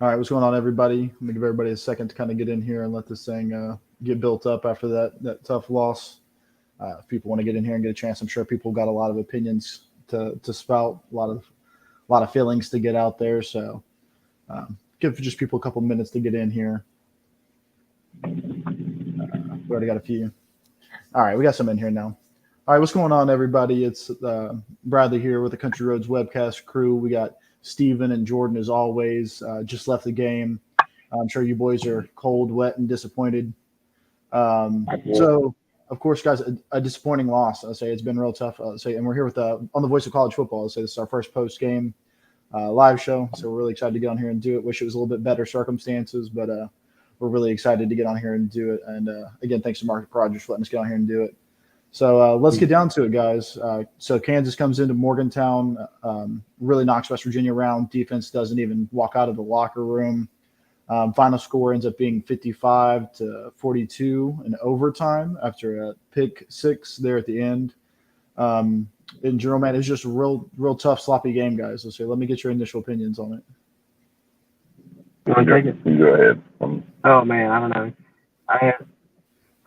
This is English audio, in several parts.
All right, what's going on, everybody? Let me give everybody a second to kind of get in here and let this thing get built up after that tough loss. If people want to get in here and get a chance, I'm sure people got a lot of opinions to spout, a lot of feelings to get out there. So give just people a couple minutes to get in here. We already got a few. All right, we got some in here now. All right, what's going on, everybody? It's Bradley here with the Country Roads webcast crew. We got Steven and Jordan, as always. Just left the game. I'm sure you boys are cold, wet, and disappointed. So, of course, guys, a disappointing loss. I'll say it's been real tough. And we're here with on the Voice of College Football. I'll say this is our first post-game live show, so we're really excited to get on here and do it. Wish it was a little bit better circumstances, but we're really excited to get on here and do it. And, again, thanks to Market Projects for letting us get on here and do it. So let's get down to it, guys. So Kansas comes into Morgantown, really knocks West Virginia around. Defense doesn't even walk out of the locker room. Final score ends up being 55-42 in overtime after a pick six there at the end. And Jerome, man, it's just a real tough, sloppy game, guys. So let me get your initial opinions on it. You want to take it? You go ahead. Oh, man, I don't know.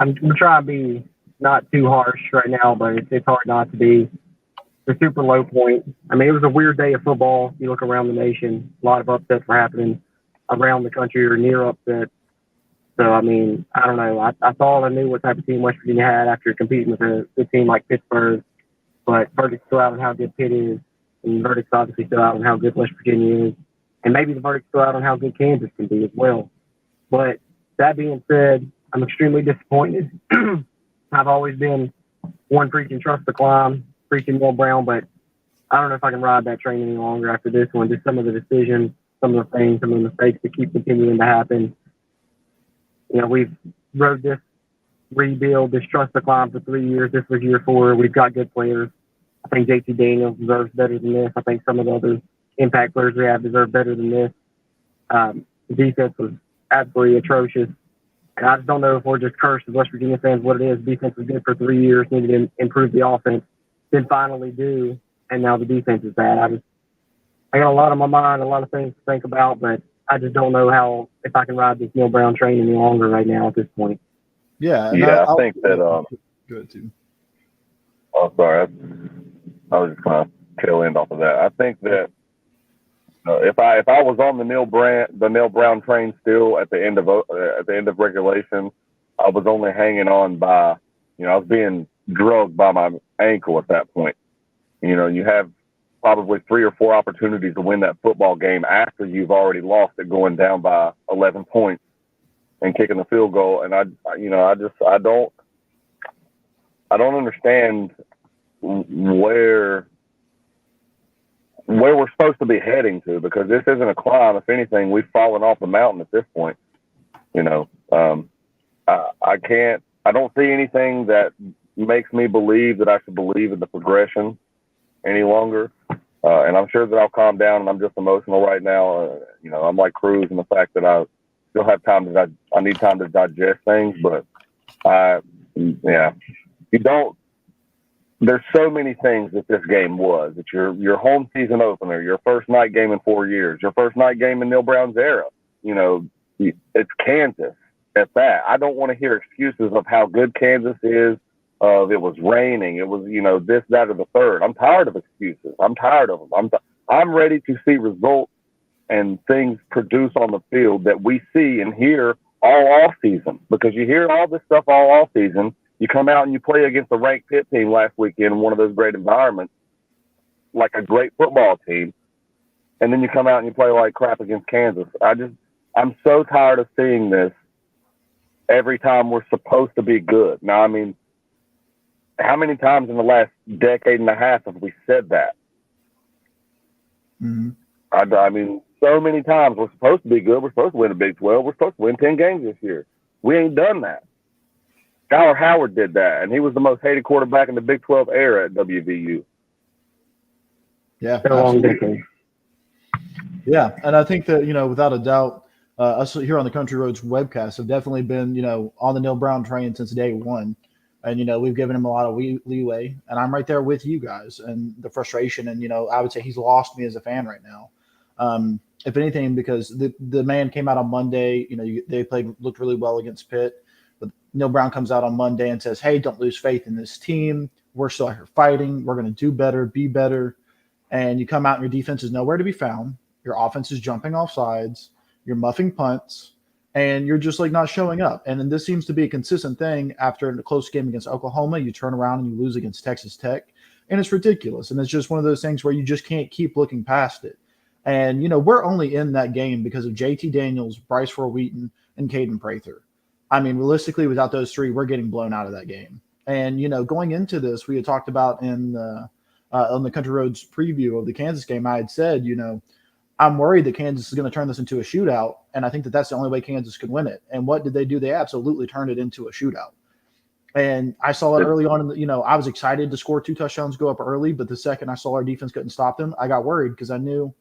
I'm trying to be not too harsh right now, but it's hard not to be. The super low point. I mean, it was a weird day of football. You look around the nation, a lot of upsets were happening around the country or near upsets. So, I mean, I don't know. I thought I knew what type of team West Virginia had after competing with a good team like Pittsburgh, but verdict's still out on how good Pitt is, and verdict's obviously still out on how good West Virginia is, and maybe the verdict's still out on how good Kansas can be as well. But that being said, I'm extremely disappointed. I've always been one preaching trust the climb, preaching Will Brown, but I don't know if I can ride that train any longer after this one. Just some of the decisions, some of the things, some of the mistakes that keep continuing to happen. You know, we've rode this rebuild, this trust the climb for 3 years. This was year 4. We've got good players. I think JT Daniels deserves better than this. I think some of the other impact players we have deserve better than this. The defense was absolutely atrocious. And I just don't know if we're just cursed as West Virginia fans what it is. Defense was good for 3 years, needed to improve the offense, then finally do, and now the defense is bad. I got a lot on my mind, a lot of things to think about, but I just don't know if I can ride this Neil Brown train any longer right now at this point. Yeah, I think that good too. Oh, sorry, I was just kind of tail end off of that. I think that if I was on the Neil Brown train still at the end of regulation, I was only hanging on by, I was being drugged by my ankle at that point. You have probably 3 or 4 opportunities to win that football game after you've already lost it, going down by 11 points and kicking the field goal. And I don't understand where we're supposed to be heading to, because this isn't a climb. If anything, we've fallen off the mountain at this point. I don't see anything that makes me believe that I should believe in the progression any longer. And I'm sure that I'll calm down, and I'm just emotional right now. I'm like Cruz in the fact that I still have time I need time to digest things, but there's so many things that this game was. It's your home season opener, your first night game in 4 years, your first night game in Neil Brown's era. It's Kansas at that. I don't want to hear excuses of how good Kansas is, of it was raining, it was, this, that, or the third. I'm tired of excuses. I'm tired of them. I'm ready to see results and things produced on the field that we see and hear all off season, because you hear all this stuff all off season. You come out and you play against the ranked Pitt team last weekend in one of those great environments, like a great football team, and then you come out and you play like crap against Kansas. I'm so tired of seeing this every time we're supposed to be good. Now, I mean, how many times in the last decade and a half have we said that? Mm-hmm. I mean, so many times. We're supposed to be good. We're supposed to win the Big 12. We're supposed to win 10 games this year. We ain't done that. Skylar Howard did that, and he was the most hated quarterback in the Big 12 era at WVU. Yeah, absolutely. Yeah, and I think that, without a doubt, us here on the Country Roads webcast have definitely been, on the Neil Brown train since day one. And, we've given him a lot of leeway. And I'm right there with you guys and the frustration. And, I would say he's lost me as a fan right now. if anything, because the man came out on Monday. They looked really well against Pitt, but Neil Brown comes out on Monday and says, "Hey, don't lose faith in this team. We're still here fighting. We're going to do better, be better." And you come out and your defense is nowhere to be found. Your offense is jumping off sides. You're muffing punts, and you're just like not showing up. And then this seems to be a consistent thing after a close game against Oklahoma. You turn around and you lose against Texas Tech, and it's ridiculous. And it's just one of those things where you just can't keep looking past it. And, we're only in that game because of JT Daniels, Bryce Ford-Wheaton, and Caden Prather. I mean, realistically, without those three, we're getting blown out of that game. And, going into this, we had talked about on the Country Roads preview of the Kansas game, I had said, I'm worried that Kansas is going to turn this into a shootout, and I think that that's the only way Kansas could win it. And what did they do? They absolutely turned it into a shootout. And I saw it early on. I was excited to score 2 touchdowns, go up early, but the second I saw our defense couldn't stop them, I got worried because I knew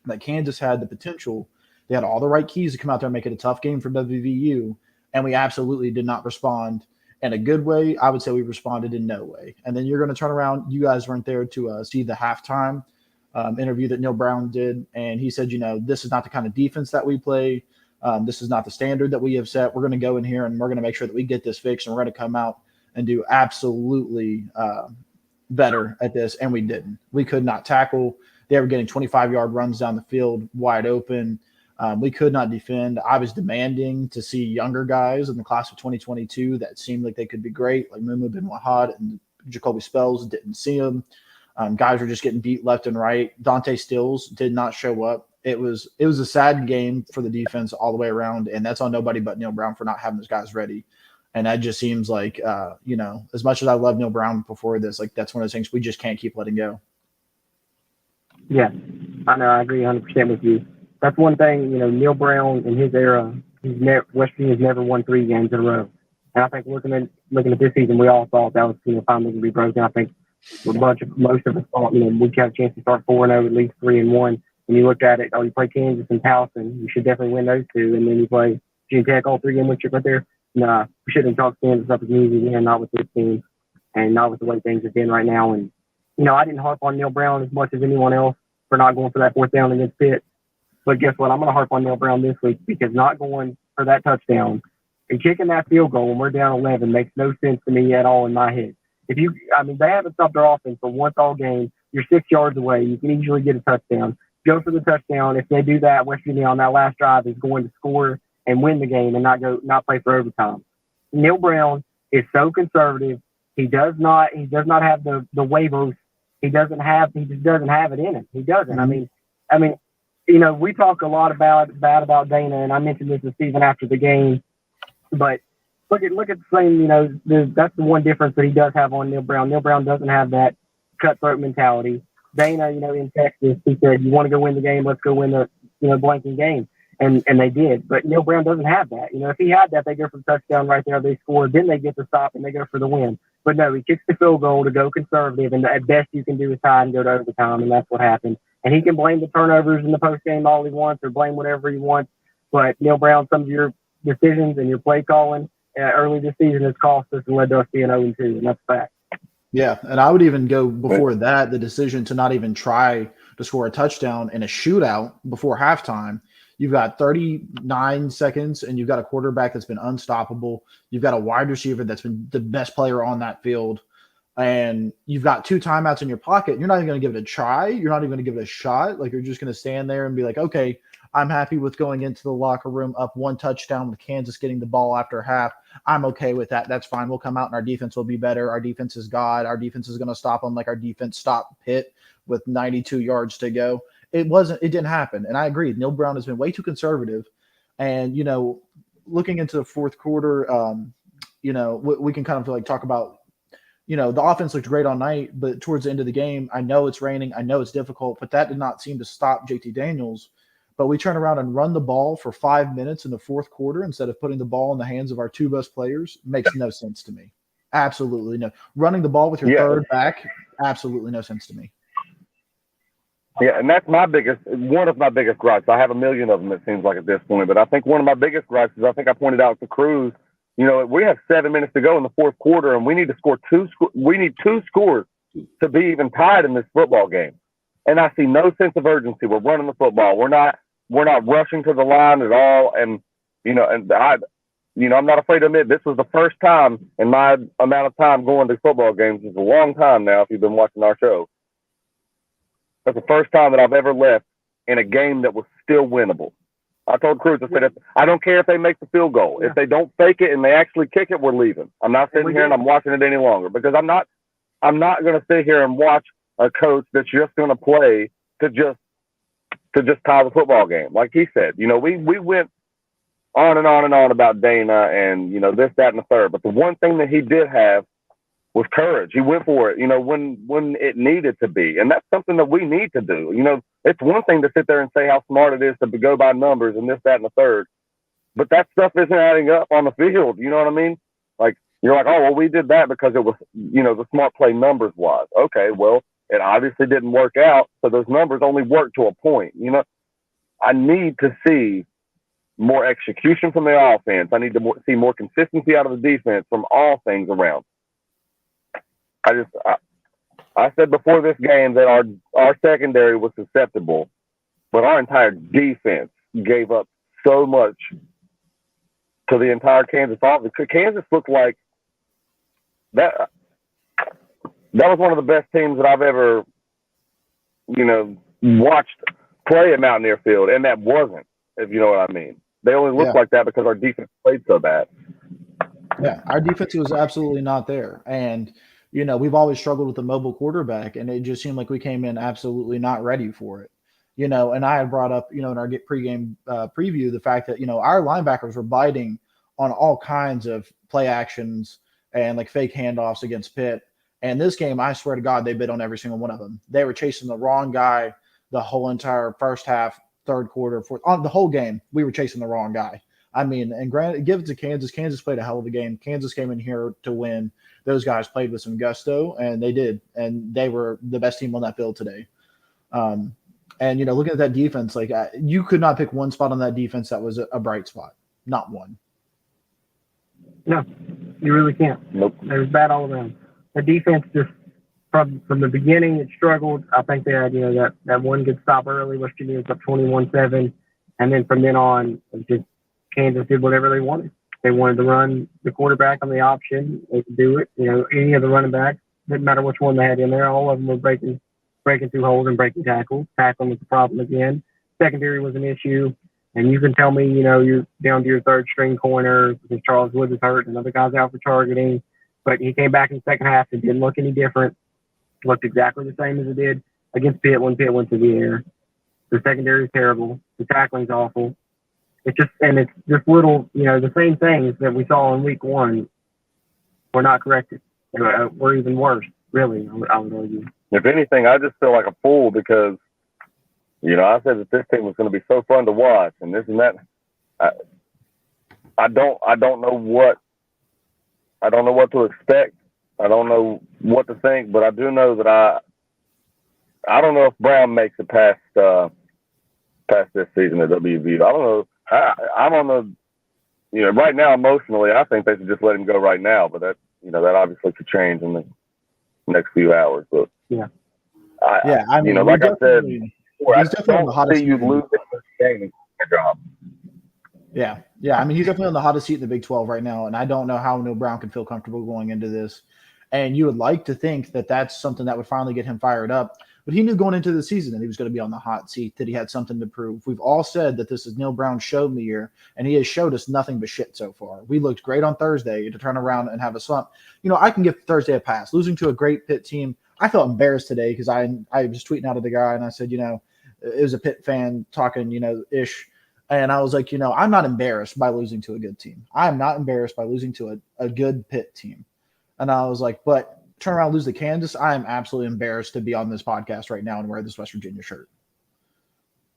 that Kansas had the potential. They had all the right keys to come out there and make it a tough game for WVU, and we absolutely did not respond in a good way. I would say we responded in no way. And then you're going to turn around. You guys weren't there to see the halftime interview that Neil Brown did, and he said, this is not the kind of defense that we play. This is not the standard that we have set. We're going to go in here and we're going to make sure that we get this fixed, and we're going to come out and do absolutely better at this. And we didn't. We could not tackle. They were getting 25-yard runs down the field wide open. We could not defend. I was demanding to see younger guys in the class of 2022 that seemed like they could be great, like Mumu bin Wahad and Jacoby Spells. Didn't see them. Guys were just getting beat left and right. Dante Stills did not show up. It was a sad game for the defense all the way around, and that's on nobody but Neil Brown for not having those guys ready. And that just seems like, as much as I love Neil Brown before this, like that's one of those things we just can't keep letting go. Yeah, I know. I agree 100% with you. That's one thing, Neil Brown in his era, West Virginia's never won 3 games in a row. And I think looking at this season, we all thought that was finally going to be broken. I think most of us thought, we'd have a chance to start 4-0, at least 3-1. And you look at it, you play Kansas and Towson, you should definitely win those 2. And then you play Virginia Tech, all 3 games with you right there. Nah, we shouldn't talk Kansas up as easy again, not with this team and not with the way things have been right now. And, I didn't harp on Neil Brown as much as anyone else for not going for that 4th down against Pitt. But guess what? I'm going to harp on Neil Brown this week because not going for that touchdown and kicking that field goal when we're down 11 makes no sense to me at all in my head. They haven't stopped their offense for once all game. You're 6 yards away. You can easily get a touchdown. Go for the touchdown. If they do that, West Virginia on that last drive is going to score and win the game and not play for overtime. Neil Brown is so conservative. He does not have the waivers. He just doesn't have it in him. He doesn't. I mean, we talk a lot bad about Dana, and I mentioned this to Stephen after the game. But look at the same. That's the one difference that he does have on Neil Brown. Neil Brown doesn't have that cutthroat mentality. Dana, in Texas, he said, "You want to go win the game? Let's go win the blanking game," and they did. But Neil Brown doesn't have that. If he had that, they go for the touchdown right there. They score, then they get the stop and they go for the win. But no, he kicks the field goal to go conservative, and at best you can do is tie and go to overtime, and that's what happened. And he can blame the turnovers in the postgame all he wants or blame whatever he wants. But Neil Brown, some of your decisions and your play calling early this season has cost us and led to us being 0-2, and that's a fact. Yeah, and I would even go before that, the decision to not even try to score a touchdown in a shootout before halftime. You've got 39 seconds, and you've got a quarterback that's been unstoppable. You've got a wide receiver that's been the best player on that field. And you've got 2 timeouts in your pocket. You're not even going to give it a try. You're not even going to give it a shot. Like, you're just going to stand there and be like, okay, I'm happy with going into the locker room up 1 touchdown with Kansas getting the ball after half. I'm okay with that. That's fine. We'll come out and our defense will be better. Our defense is God. Our defense is going to stop them like our defense stopped Pitt with 92 yards to go. It didn't happen. And I agree. Neil Brown has been way too conservative. And, looking into the 4th quarter, we can kind of like talk about, the offense looked great all night, but towards the end of the game, I know it's raining. I know it's difficult, but that did not seem to stop JT Daniels. But we turn around and run the ball for 5 minutes in the 4th quarter instead of putting the ball in the hands of our 2 best players. Makes no sense to me. Absolutely no. Running the ball with your third back, absolutely no sense to me. Yeah, and that's one of my biggest gripes. I have a million of them, it seems like, at this point. But I think one of my biggest gripes is I think I pointed out to Cruz, we have 7 minutes to go in the 4th quarter, and we need to score we need 2 scores to be even tied in this football game. And I see no sense of urgency. We're running the football. We're not rushing to the line at all. And I'm not afraid to admit this was the first time in my amount of time going to football games. It's a long time now if you've been watching our show. That's the first time that I've ever left in a game that was still winnable. I told Cruz, I said, I don't care if they make the field goal. Yeah. If they don't fake it and they actually kick it, we're leaving. I'm not sitting here and I'm watching it any longer because I'm not going to sit here and watch a coach that's just going to play to just tie the football game. Like he said, we went on and on and on about Dana and, this, that, and the third. But the one thing that he did have was courage. He went for it, when it needed to be. And that's something that we need to do. It's one thing to sit there and say how smart it is to go by numbers and this, that, and the third. But that stuff isn't adding up on the field. You know what I mean? Like, you're like, oh, well, we did that because it was, the smart play numbers wise. Okay, well, it obviously didn't work out. So those numbers only work to a point. I need to see more execution from the offense. I need to see more consistency out of the defense from all things around. I said before this game that our secondary was susceptible, but our entire defense gave up so much to the entire Kansas offense. Kansas looked like that. That was one of the best teams that I've ever, watched play at Mountaineer Field, and that wasn't, if you know what I mean. They only looked like that because our defense played so bad. Yeah, our defense was absolutely not there, and we've always struggled with the mobile quarterback, and it just seemed like we came in absolutely not ready for it. And I had brought up, in our pregame preview, the fact that, our linebackers were biting on all kinds of play actions and like fake handoffs against Pitt. And this game, I swear to God, they bit on every single one of them. They were chasing the wrong guy the whole entire first half, third quarter, fourth, on the whole game. We were chasing the wrong guy. I mean, and granted, give it to Kansas. Kansas played a hell of a game. Kansas came in here to win. Those guys played with some gusto, and they did. And they were the best team on that field today. And, looking at that defense, like you could not pick one spot on that defense that was a bright spot. Not one. No, you really can't. Nope. It was bad all around. The defense just, from the beginning, it struggled. I think they had, that one good stop early. West Virginia was up 21-7. And then from then on, it just Kansas did whatever they wanted. They wanted to run the quarterback on the option. They could do it. Any of the running backs, didn't matter which one they had in there. All of them were breaking through holes and breaking tackles. Tackling was the problem again. Secondary was an issue. And you can tell me, you're down to your third string corner because Charles Woods is hurt and other guys out for targeting. But he came back in the second half and didn't look any different. Looked exactly the same as it did against Pitt when Pitt went to the air. The secondary is terrible. The tackling's awful. It's just little, the same things that we saw in week one were not corrected. We're even worse, really, I would argue. If anything, I just feel like a fool because, I said that this team was going to be so fun to watch and this and that. I don't know what to expect. I don't know what to think, but I do know that I don't know if Brown makes it past this season at WVU. I don't know. I'm on the, right now emotionally, I think they should just let him go right now. But that, that obviously could change in the next few hours. But yeah, I mean, like I said, I definitely on the hottest see you lose this game in your job. Yeah. I mean, he's definitely on the hottest seat in the Big 12 right now, and I don't know how Neil Brown can feel comfortable going into this. And you would like to think that that's something that would finally get him fired up. But he knew going into the season that he was going to be on the hot seat, that he had something to prove. We've all said that this is Neil Brown's show me year, and he has showed us nothing but shit so far. We looked great on Thursday to turn around and have a slump. I can give Thursday a pass. Losing to a great Pitt team, I felt embarrassed today because I was tweeting out of the guy, and I said, it was a Pitt fan talking, ish. And I was like, I'm not embarrassed by losing to a good team. I'm not embarrassed by losing to a good Pitt team. And I was like, but turn around and lose to Kansas, I am absolutely embarrassed to be on this podcast right now and wear this West Virginia shirt.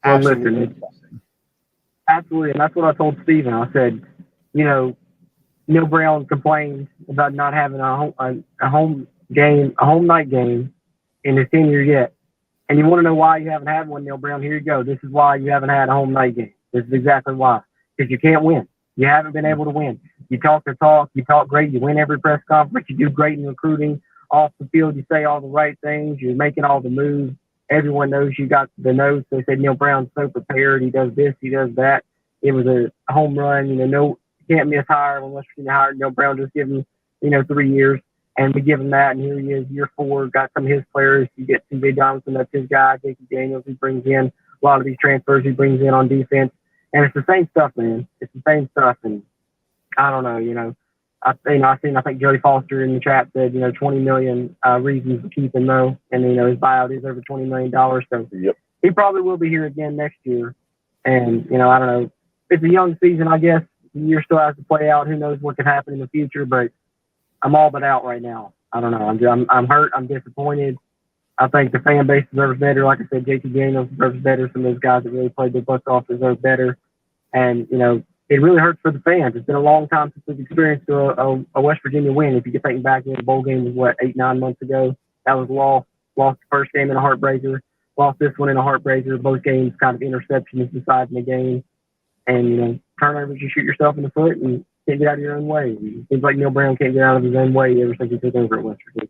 Absolutely. Absolutely. And that's what I told Steven. I said, Neil Brown complained about not having a home night game in his tenure yet. And you want to know why you haven't had one, Neil Brown? Here you go. This is why you haven't had a home night game. This is exactly why. Because you can't win. You haven't been able to win. You talk the talk. You talk great. You win every press conference. You do great in recruiting. Off the field, you say all the right things. You're making all the moves. everyone knows you got the notes. They said Neil Brown's so prepared. He does this, he does that. It was a home run. No, can't miss hire when West Virginia hired Neil Brown. Just give him, 3 years. And we give him that, and here he is, year 4, got some of his players. You get C.J. Donaldson, that's his guy. J.T. Daniels, he brings in a lot of these transfers he brings in on defense. And it's the same stuff, man. It's the same stuff. And I don't know, I think Jody Foster in the chat said, 20 million reasons to keep him though. And, his buyout is over $20 million. So Yep. He probably will be here again next year. And, I don't know. It's a young season, I guess. The year still has to play out. Who knows what could happen in the future, but I'm all but out right now. I don't know. I'm hurt. I'm disappointed. I think the fan base deserves better. Like I said, JT Daniels deserves better. Some of those guys that really played their butts off deserve better. And, it really hurts for the fans. It's been a long time since we've experienced a West Virginia win. If you get thinking back, the bowl game was, 8-9 months ago? That was lost. Lost the first game in a heartbreaker. Lost this one in a heartbreaker. Both games kind of interceptions deciding the game. And, turnovers, you shoot yourself in the foot and can't get out of your own way. It seems like Neil Brown can't get out of his own way ever since he took over at West Virginia.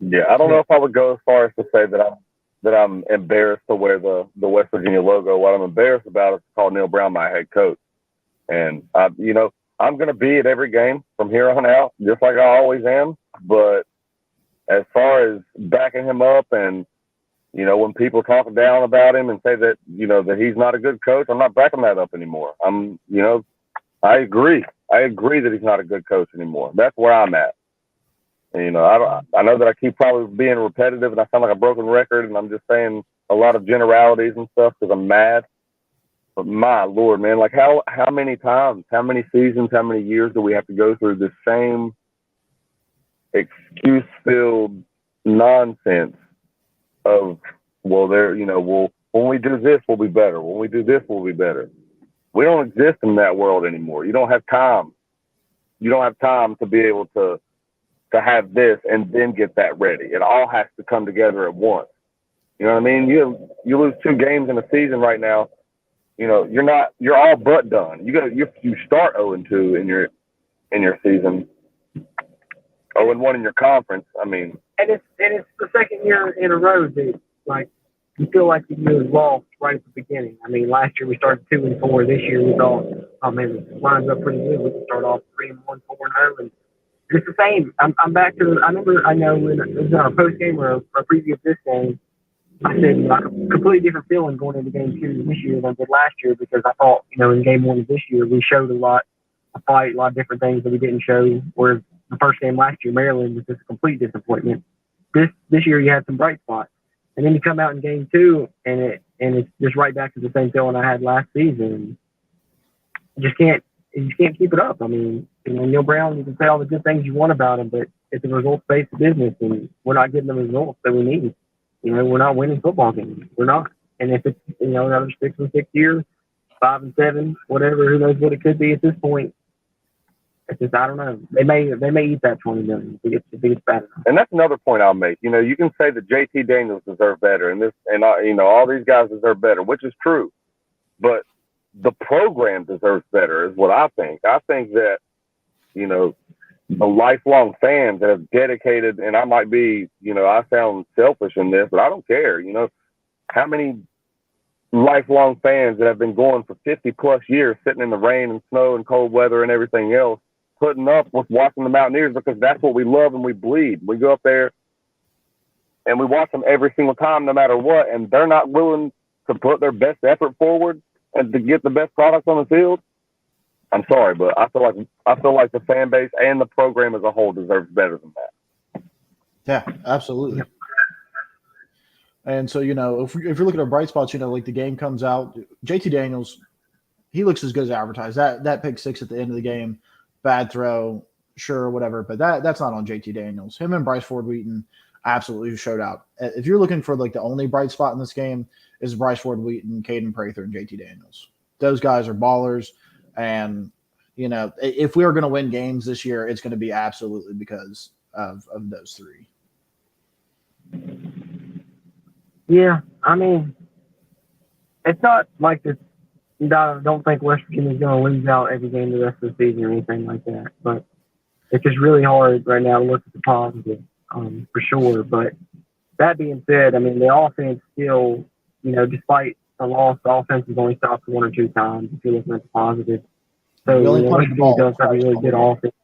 Yeah, I don't know if I would go as far as to say that I'm embarrassed to wear the West Virginia logo. What I'm embarrassed about is to call Neil Brown my head coach. And, I'm going to be at every game from here on out, just like I always am. But as far as backing him up and, when people talk down about him and say that, that he's not a good coach, I'm not backing that up anymore. I agree. I agree that he's not a good coach anymore. That's where I'm at. And, I know that I keep probably being repetitive and I sound like a broken record and I'm just saying a lot of generalities and stuff because I'm mad. But my Lord, man, like how many times, how many seasons, how many years do we have to go through the same excuse-filled nonsense of, when we do this, we'll be better. When we do this, we'll be better. We don't exist in that world anymore. You don't have time. You don't have time to be able to have this and then get that ready. It all has to come together at once. You know what I mean? You lose 2 games in a season right now. You're all but done. You start 0-2 in your season, 0-1 in your conference. I mean, and it's the second year in a row that you feel like the year was lost right at the beginning. I mean, last year we started 2-4. This year we thought, oh man, this lines up pretty good. We can start off 3-1, 4-0, and it's the same. I'm back to. I know when it was our post game or a preview of this game. I said, a completely different feeling going into game 2 this year than I did last year because I thought, in game 1 of this year, we showed a lot of fight, a lot of different things that we didn't show. Whereas the first game last year, Maryland, was just a complete disappointment. This year, you had some bright spots. And then you come out in game 2, and it's just right back to the same feeling I had last season. You just can't keep it up. I mean, Neil Brown, you can say all the good things you want about him, but it's a results-based business, and we're not getting the results that we need. We're not winning football games. We're not. And if it's, another 6-6 year, 5-7, whatever, who knows what it could be at this point. It's just, I don't know. They may eat that $20 million if it's bad enough. And that's another point I'll make. You can say that JT Daniels deserve better and all these guys deserve better, which is true. But the program deserves better is what I think. I think that, the lifelong fans that have dedicated, and I might be, I sound selfish in this, but I don't care. How many lifelong fans that have been going for 50 plus years, sitting in the rain and snow and cold weather and everything else, putting up with watching the Mountaineers because that's what we love and we bleed. We go up there and we watch them every single time, no matter what, and they're not willing to put their best effort forward and to get the best products on the field. I'm sorry, but I feel like the fan base and the program as a whole deserves better than that. Yeah, absolutely. And so, if you're looking at bright spots, like the game comes out, JT Daniels, he looks as good as advertised. That pick 6 at the end of the game, bad throw, sure, whatever, but that's not on JT Daniels. Him and Bryce Ford Wheaton absolutely showed out. If you're looking for the only bright spot in this game is Bryce Ford Wheaton, Caden Prather, and JT Daniels. Those guys are ballers. And, if we are going to win games this year, it's going to be absolutely because of those 3. Yeah, I mean, it's not like this. I don't think West Virginia is going to lose out every game the rest of the season or anything like that. But it's just really hard right now to look at the positive, for sure. But that being said, I mean, the offense still, despite the loss, the offense has only stopped 1 or 2 times if you're looking at the positive. So, We only punted West the Virginia ball does have a twice really all good game. offense.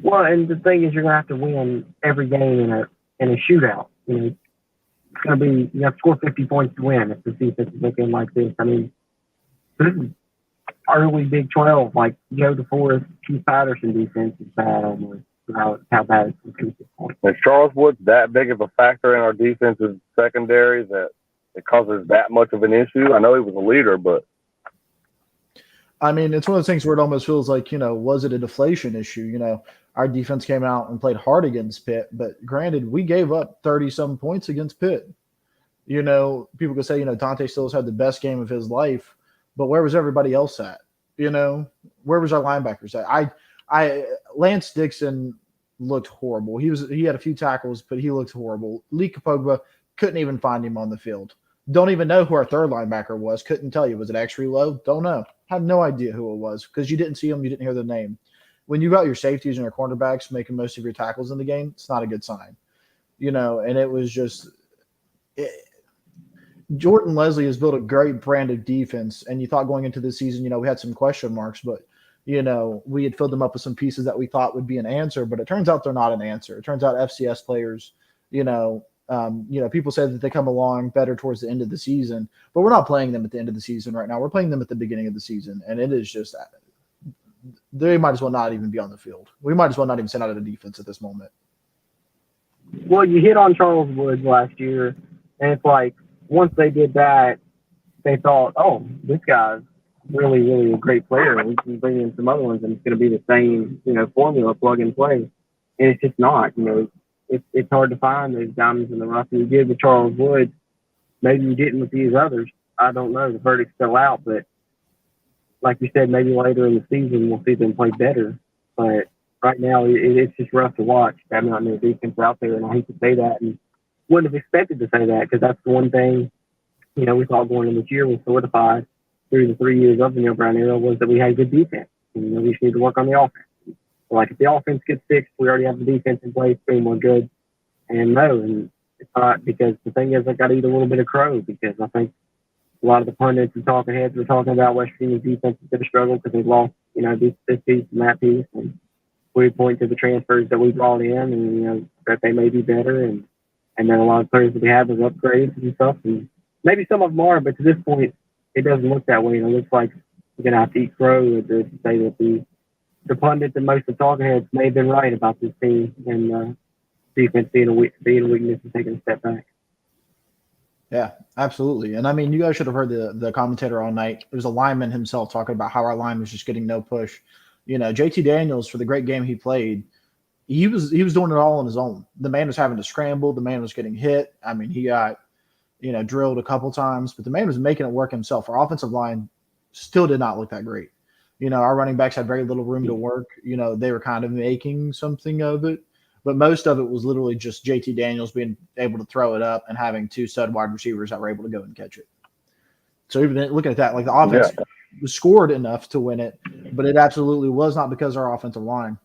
Well, and the thing is, you're going to have to win every game in a shootout. It's going to be, you have to score 50 points to win if the defense is looking like this. I mean, this is early Big 12, like Joe DeForest, Keith Patterson defense is bad almost. How bad it's going to be at this point. Is Charles Woods that big of a factor in our defensive secondary that it causes that much of an issue? I know he was a leader, but I mean, it's one of those things where it almost feels like, was it a deflation issue? Our defense came out and played hard against Pitt, but granted, we gave up 30-some points against Pitt. People could say, Dante Stills had the best game of his life, but where was everybody else at? Where was our linebackers at? Lance Dixon looked horrible. He had a few tackles, but he looked horrible. Lee Kapogba, couldn't even find him on the field. Don't even know who our third linebacker was. Couldn't tell you. Was it actually Lowe? Don't know. Have no idea who it was because you didn't see him. You didn't hear the name. When you got your safeties and your cornerbacks making most of your tackles in the game, it's not a good sign. And it was just Jordan Leslie has built a great brand of defense, and you thought going into the season, we had some question marks, but we had filled them up with some pieces that we thought would be an answer, but it turns out they're not an answer. It turns out FCS players, people say that they come along better towards the end of the season, but we're not playing them at the end of the season right now. We're playing them at the beginning of the season, and it is just they might as well not even be on the field. We might as well not even send out a defense at this moment. Well, you hit on Charles Woods last year, and it's like once they did that, they thought, oh, this guy's really, really a great player. We can bring in some other ones, and it's going to be the same, formula, plug and play. And it's just not. It's hard to find those diamonds in the rough. You did with Charles Woods. Maybe you didn't with these others. I don't know. The verdict's still out, but like you said, maybe later in the season we'll see them play better. But right now, it's just rough to watch. Having not no defense out there, and I hate to say that, and wouldn't have expected to say that because that's the one thing, we thought going in this year was solidified through the 3 years of the Neil Brown era was that we had good defense. And, we just need to work on the offense. So, like if the offense gets fixed, we already have the defense in place, boom, we're good. And no, and it's not because the thing is I got to eat a little bit of crow because I think a lot of the pundits and talking heads were talking about West Virginia's defense is going to struggle because they've lost, this piece and that piece. And we point to the transfers that we brought in and, that they may be better. And then a lot of players that we have is upgrades and stuff. And maybe some of them are, but to this point, it doesn't look that way. And it looks like we're going to have to eat crow to say that the pundits and most of the talking heads may have been right about this team and defense being a weakness and taking a step back. Yeah, absolutely. And I mean, you guys should have heard the commentator all night. It was a lineman himself talking about how our line was just getting no push. JT Daniels, for the great game he played, he was doing it all on his own. The man was having to scramble. The man was getting hit. I mean, he got, drilled a couple times, but the man was making it work himself. Our offensive line still did not look that great. Our running backs had very little room to work. They were kind of making something of it, but most of it was literally just JT Daniels being able to throw it up and having 2 stud wide receivers that were able to go and catch it. So even looking at that, like the offense scored enough to win it, but it absolutely was not because of our offensive line.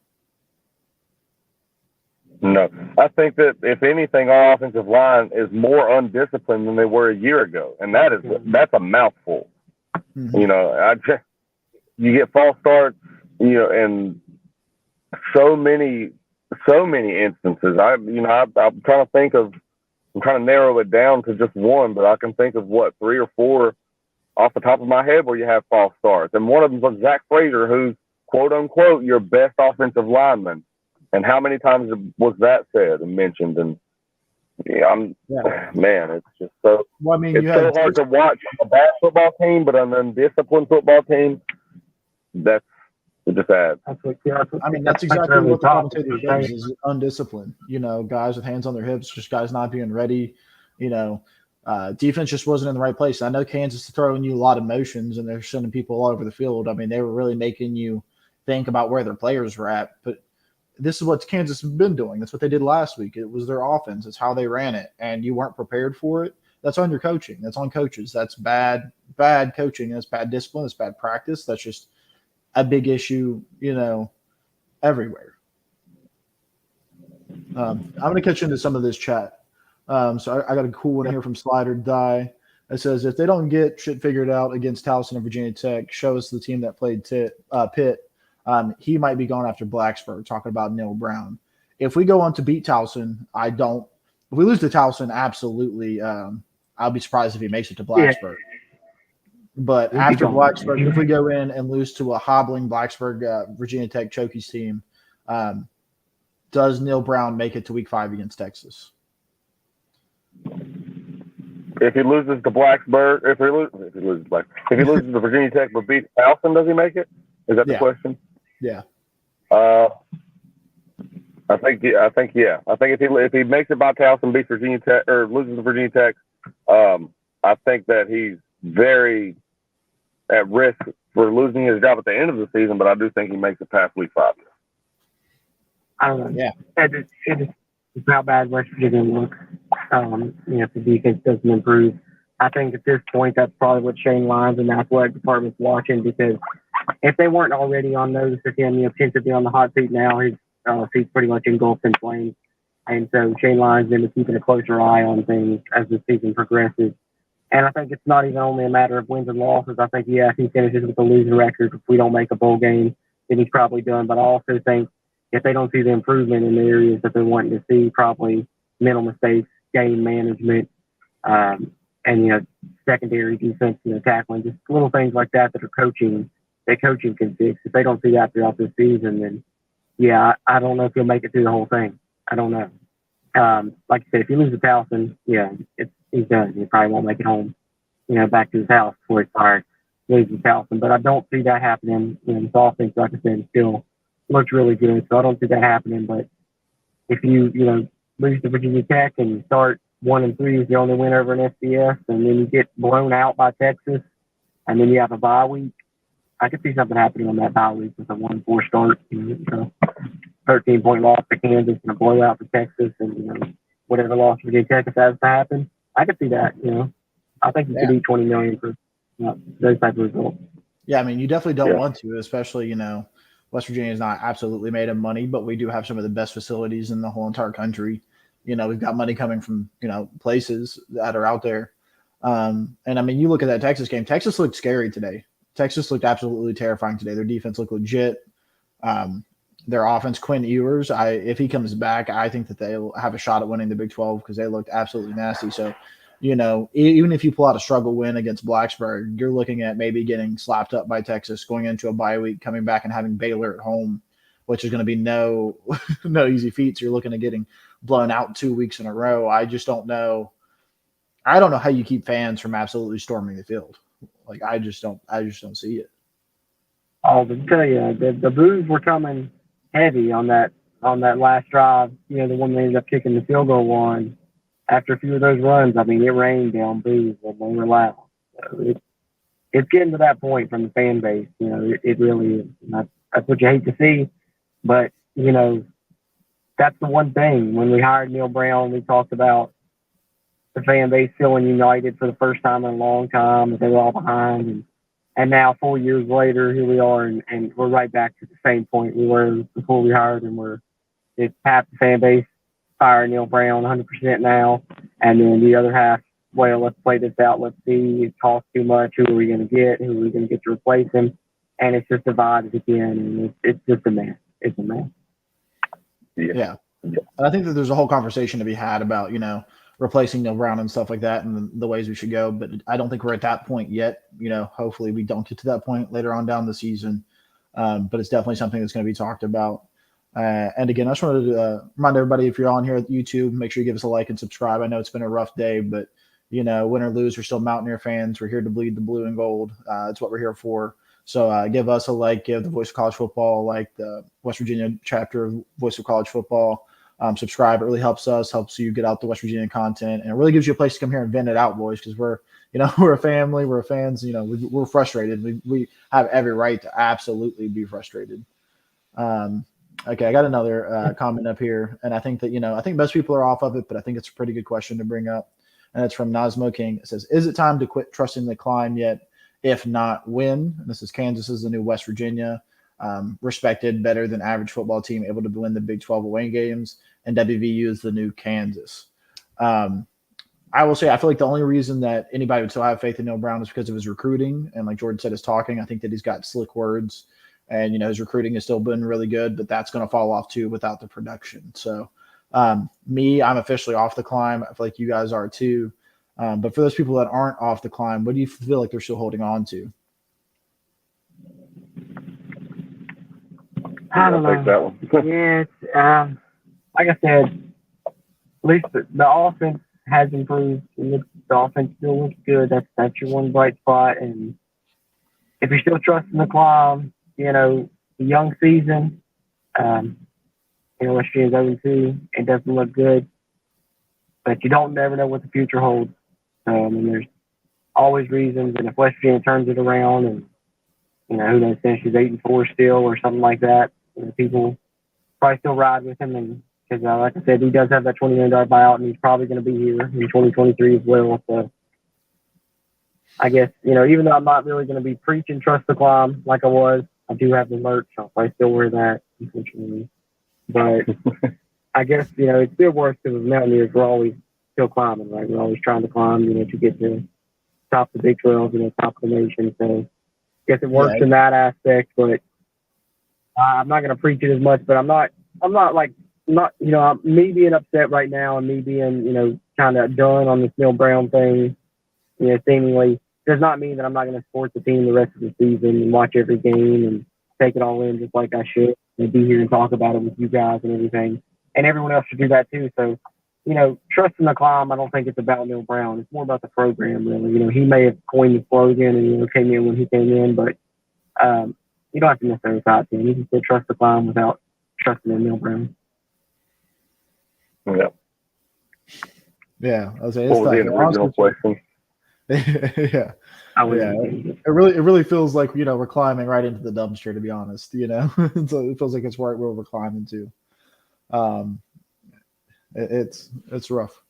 No, I think that if anything, our offensive line is more undisciplined than they were a year ago, and that's a mouthful. Mm-hmm. You get false starts, and so many instances. I'm trying to narrow it down to just one, but I can think of 3 or 4 off the top of my head where you have false starts, and one of them was Zach Frazier, who's quote unquote your best offensive lineman. And how many times was that said and mentioned? And man, it's just so. Well, I mean, it's so hard to watch a bad football team, but an undisciplined football team. It just adds. That's exactly what the commentator does is undisciplined. Guys with hands on their hips, just guys not being ready. Defense just wasn't in the right place. I know Kansas is throwing you a lot of motions, and they're sending people all over the field. I mean, they were really making you think about where their players were at, but. This is what Kansas has been doing. That's what they did last week. It was their offense. It's how they ran it, and you weren't prepared for it. That's on your coaching. That's on coaches. That's bad coaching. That's bad discipline. That's bad practice. That's just a big issue, everywhere. I'm going to catch into some of this chat. So I got a cool one here from Slider Die. It says, if they don't get shit figured out against Towson and Virginia Tech, show us the team that played Pitt. He might be going after Blacksburg, talking about Neil Brown. If we go on to beat Towson, I don't. If we lose to Towson, absolutely, I'll be surprised if he makes it to Blacksburg. But after Blacksburg, if we go in and lose to a hobbling Blacksburg, Virginia Tech Chokies team, does Neil Brown make it to Week 5 against Texas? If he loses to Blacksburg, if he loses to Virginia Tech but beats Towson, does he make it? Is that the question? Yeah. I think yeah. I think if he makes it by Towson, beats Virginia Tech, or loses to Virginia Tech, I think that he's very at risk for losing his job at the end of the season. But I do think he makes it past Week 5. I don't know. Yeah. It's how bad West Virginia looks. If the defense doesn't improve, I think at this point that's probably what Shane Lyons and the athletic department's watching, because if they weren't already on notice of him, tends to be on the hot seat now. His seat's pretty much engulfed in flames, and so Shane Lyons is keeping a closer eye on things as the season progresses. And I think it's not even only a matter of wins and losses. I think, if he finishes with a losing record, if we don't make a bowl game, then he's probably done. But I also think if they don't see the improvement in the areas that they're wanting to see, probably mental mistakes, game management, and secondary defense, tackling, just little things like that that coaching can fix. If they don't see that throughout this season, then I don't know if he'll make it through the whole thing. I don't know. Like I said, if he loses to Towson, he's done. He probably won't make it home, back to his house before he's fired. Losing Towson, but I don't see that happening. His offense, like I said, still looks really good, so I don't see that happening. But if you lose to Virginia Tech and start 1-3 is the only win over an FBS, and then you get blown out by Texas, and then you have a bye week, I could see something happening on that bye week with a 1-4 start, 13-point loss to Kansas and a blowout for Texas, and whatever loss for Virginia Tech if that was to happen. I could see that. I think you could eat $20 million for those type of results. Yeah, I mean, you definitely don't want to, especially West Virginia is not absolutely made of money, but we do have some of the best facilities in the whole entire country. We've got money coming from places that are out there. And I mean, you look at that Texas game. Texas looked scary today. Texas looked absolutely terrifying today. Their defense looked legit. Their offense, Quinn Ewers, if he comes back, I think that they'll have a shot at winning the Big 12 because they looked absolutely nasty. So, even if you pull out a struggle win against Blacksburg, you're looking at maybe getting slapped up by Texas, going into a bye week, coming back and having Baylor at home, which is going to be no easy feat. So you're looking at getting blown out 2 weeks in a row. I just don't know. I don't know how you keep fans from absolutely storming the field. Like I just don't see it. I'll tell you, the boos were coming heavy on that last drive. The one they ended up kicking the field goal on. After a few of those runs, I mean, it rained down boos and they were loud. So it's getting to that point from the fan base. It really is. And that's what you hate to see. But, that's the one thing. When we hired Neil Brown, we talked about the fan base feeling united for the first time in a long time, that they were all behind. And now 4 years later, here we are, and we're right back to the same point we were before we hired him, it's half the fan base fire Neil Brown 100% now, and then the other half, well, let's play this out, let's see, it costs too much, who are we going to get to replace him, and it's just divided again, and it's just a mess. It's a mess. Yeah. And I think that there's a whole conversation to be had about, replacing Neil Brown and stuff like that and the ways we should go, but I don't think we're at that point yet. Hopefully we don't get to that point later on down the season, but it's definitely something that's going to be talked about. And again, I just wanted to remind everybody, if you're on here at YouTube, make sure you give us a like and subscribe. I know it's been a rough day, but win or lose, we're still Mountaineer fans. We're here to bleed the blue and gold. It's what we're here for. So give us a like, give the Voice of College Football, like the West Virginia chapter of Voice of College Football. Subscribe. It really helps us, helps you get out the West Virginia content, and it really gives you a place to come here and vent it out, boys, because we're a family, we're fans, we're frustrated. We have every right to absolutely be frustrated. Okay, I got another comment up here, and I think that, I think most people are off of it, but I think it's a pretty good question to bring up, and it's from Nazmo King. It says, is it time to quit trusting the climb yet? If not, when? And this is Kansas is the new West Virginia. respected, better than average football team, able to win the Big 12 away games, and WVU is the new Kansas. I will say I feel like the only reason that anybody would still have faith in Neil Brown is because of his recruiting. And like Jordan said, his talking, I think that he's got slick words. And, his recruiting has still been really good, but that's going to fall off too without the production. So I'm officially off the climb. I feel like you guys are too. But for those people that aren't off the climb, what do you feel like they're still holding on to? I don't know. Take that one. Yeah, it's, like I said, at least the offense has improved. The offense still looks good. That's your one bright spot. And if you're still trusting the climb, the young season, West Virginia's 0-2. It doesn't look good. But you don't never know what the future holds. And there's always reasons. And if West Virginia turns it around and, who knows, finishes 8-4 still or something like that, people probably still ride with him. And because, like I said, he does have that $20 million buyout, and he's probably going to be here in 2023 as well. So I guess, even though I'm not really going to be preaching trust the climb like I was, I do have the merch. I'll probably still wear that, unfortunately. But I guess, it still works because as Mountaineers, we're always still climbing, right? We're always trying to climb, to get to top of the Big 12, top of the nation. So I guess it works in that aspect, but I'm not going to preach it as much. But I'm not me being upset right now and me being, kind of done on this Neil Brown thing, seemingly does not mean that I'm not going to support the team the rest of the season and watch every game and take it all in just like I should and be here and talk about it with you guys and everything. And everyone else should do that too. So, trusting the climb, I don't think it's about Neil Brown. It's more about the program, really. He may have coined the slogan and, came in when he came in, but you don't have to necessarily side to him. You can still trust the climb without trusting in Neil Brown. Yeah. Yeah. I was saying, what was the original question? Yeah. It really feels like, we're climbing right into the dumpster, to be honest, So it feels like it's right where we're climbing to. It's rough.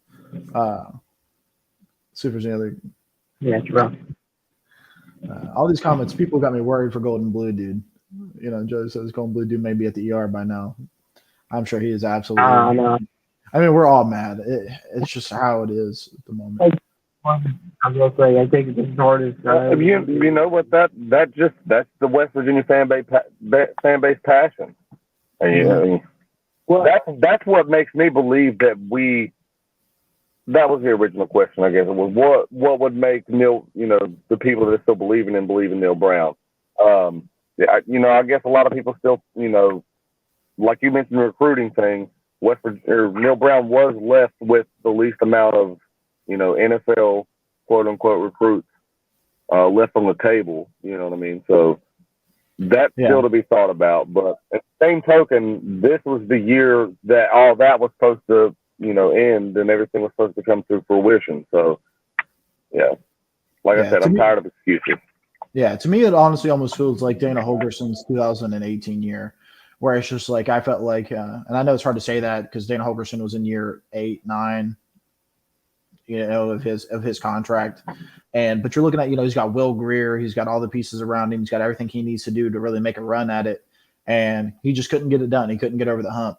Super Jailer. Yeah, it's rough. All these comments, people got me worried for Golden Blue Dude. Joe says Golden Blue Dude may be at the ER by now. I'm sure he is absolutely. No. I mean, we're all mad. It's just how it is at the moment. I'm gonna say I take it as hard as you know what that's the West Virginia fan base passion. And, well, that's what makes me believe that that was the original question, I guess. It was what would make Neil, the people that are still believe in Neil Brown. I guess a lot of people still, like you mentioned the recruiting thing, Neil Brown was left with the least amount of, NFL quote unquote recruits left on the table. You know what I mean? So that's still to be thought about. But at the same token, this was the year that all that was supposed to, end and everything was supposed to come to fruition. So, like I said, I'm tired of excuses. Yeah, to me, it honestly almost feels like Dana Holgerson's 2018 year, where it's just like I felt like, and I know it's hard to say that because Dana Holgerson was in year 8, 9, of his contract, but you're looking at, he's got Will Greer, he's got all the pieces around him, he's got everything he needs to do to really make a run at it, and he just couldn't get it done. He couldn't get over the hump.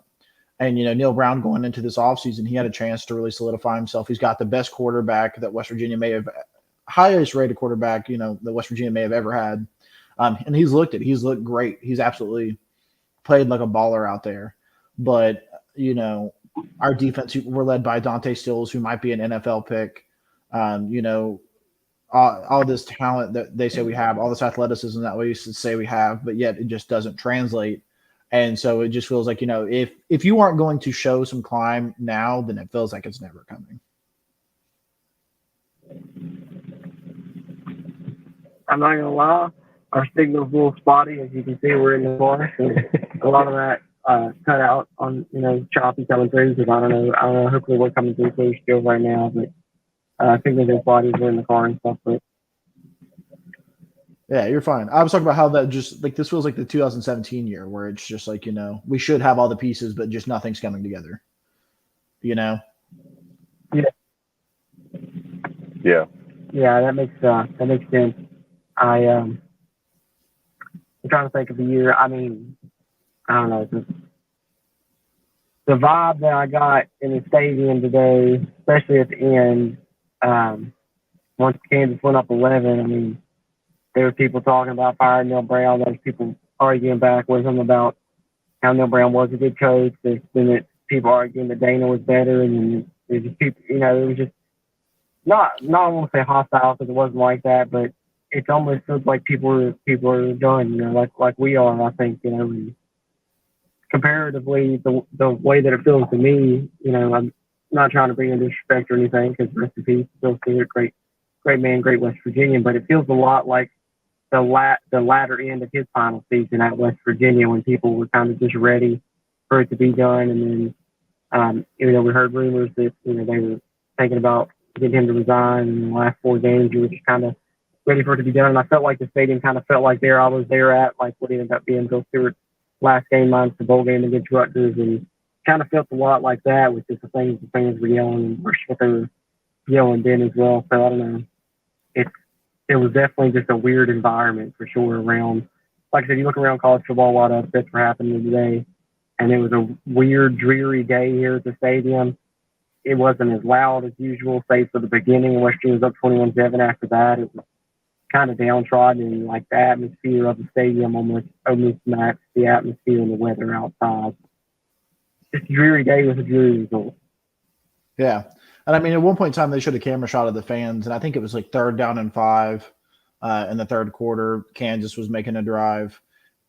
And Neil Brown going into this offseason, he had a chance to really solidify himself. He's got the best quarterback that West Virginia may have, highest rated quarterback, that West Virginia may have ever had. And he's looked great. He's absolutely played like a baller out there. But, our defense, we're led by Dante Stills, who might be an NFL pick. All this talent that they say we have, all this athleticism that we used to say we have, but yet it just doesn't translate. And so it just feels like, if you aren't going to show some climb now, then it feels like it's never coming. I'm not gonna lie, our signal's a little spotty. As you can see, we're in the forest, and a lot of that cut out on choppy coming through. Because I don't know. Hopefully, we're coming through clear still right now, but signal's a spotty. We're in the car and stuff. But yeah, you're fine. I was talking about how that just like this feels like the 2017 year, where it's just like we should have all the pieces, but just nothing's coming together. Yeah. Yeah. Yeah, that makes sense. It's I'm trying to think of a year. I mean, I don't know. The vibe that I got in the stadium today, especially at the end, once Kansas went up 11, I mean, there were people talking about firing Neil Brown. There was people arguing back with him about how Neil Brown was a good coach. There's been people arguing that Dana was better, and there's just people, it was just not I won't say hostile because it wasn't like that, but it almost feels like people are done, like we are. I think, and comparatively, the way that it feels to me, I'm not trying to bring in disrespect or anything, because rest in peace, Bill Stewart, great man, great West Virginian, but it feels a lot like the latter end of his final season at West Virginia, when people were kind of just ready for it to be done. And then, we heard rumors that, they were thinking about getting him to resign in the last 4 games. You were just kind of ready for it to be done. And I felt like the stadium kind of felt like I was there at, like, what ended up being Bill Stewart's last game minus the bowl game against Rutgers, and kind of felt a lot like that, with just the things the fans were yelling, and what they were yelling then as well. So I don't know. It was definitely just a weird environment for sure around. Like I said, you look around college football, a lot of upsets were happening today, and it was a weird, dreary day here at the stadium. It wasn't as loud as usual, save for the beginning. West Virginia was up 21-7 after that. It was kind of downtrodden, and like the atmosphere of the stadium almost matched the atmosphere and the weather outside. Just a dreary day with a dreary result. Yeah. And I mean, at one point in time, they showed a camera shot of the fans, and I think it was like 3rd down and 5 in the third quarter. Kansas was making a drive,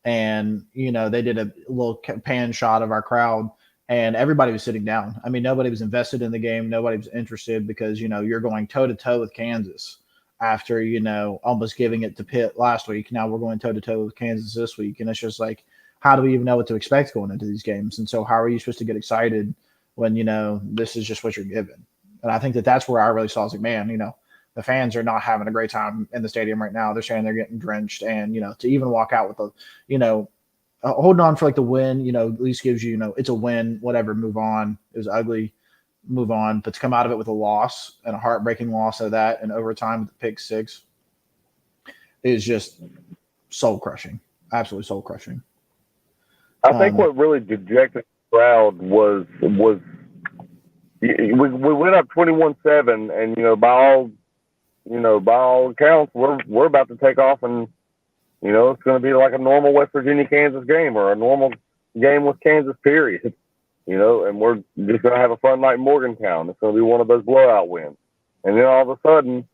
and, they did a little pan shot of our crowd, and everybody was sitting down. I mean, nobody was invested in the game. Nobody was interested because, you're going toe-to-toe with Kansas after, almost giving it to Pitt last week. Now we're going toe-to-toe with Kansas this week, and it's just like, how do we even know what to expect going into these games? And so how are you supposed to get excited when, this is just what you're given? And I think that's where I really saw, like, man, the fans are not having a great time in the stadium right now. They're saying they're getting drenched. And, to even walk out with holding on for like the win, at least gives you, it's a win, whatever, move on. It was ugly, move on. But to come out of it with a loss and a heartbreaking loss of that and overtime with the pick 6 is just soul crushing, absolutely soul crushing. I think what really dejected the crowd was we went up 21-7, and by all accounts, we're about to take off, and it's going to be like a normal West Virginia Kansas game, or a normal game with Kansas, period. And we're just going to have a fun night in Morgantown. It's going to be one of those blowout wins, and then all of a sudden,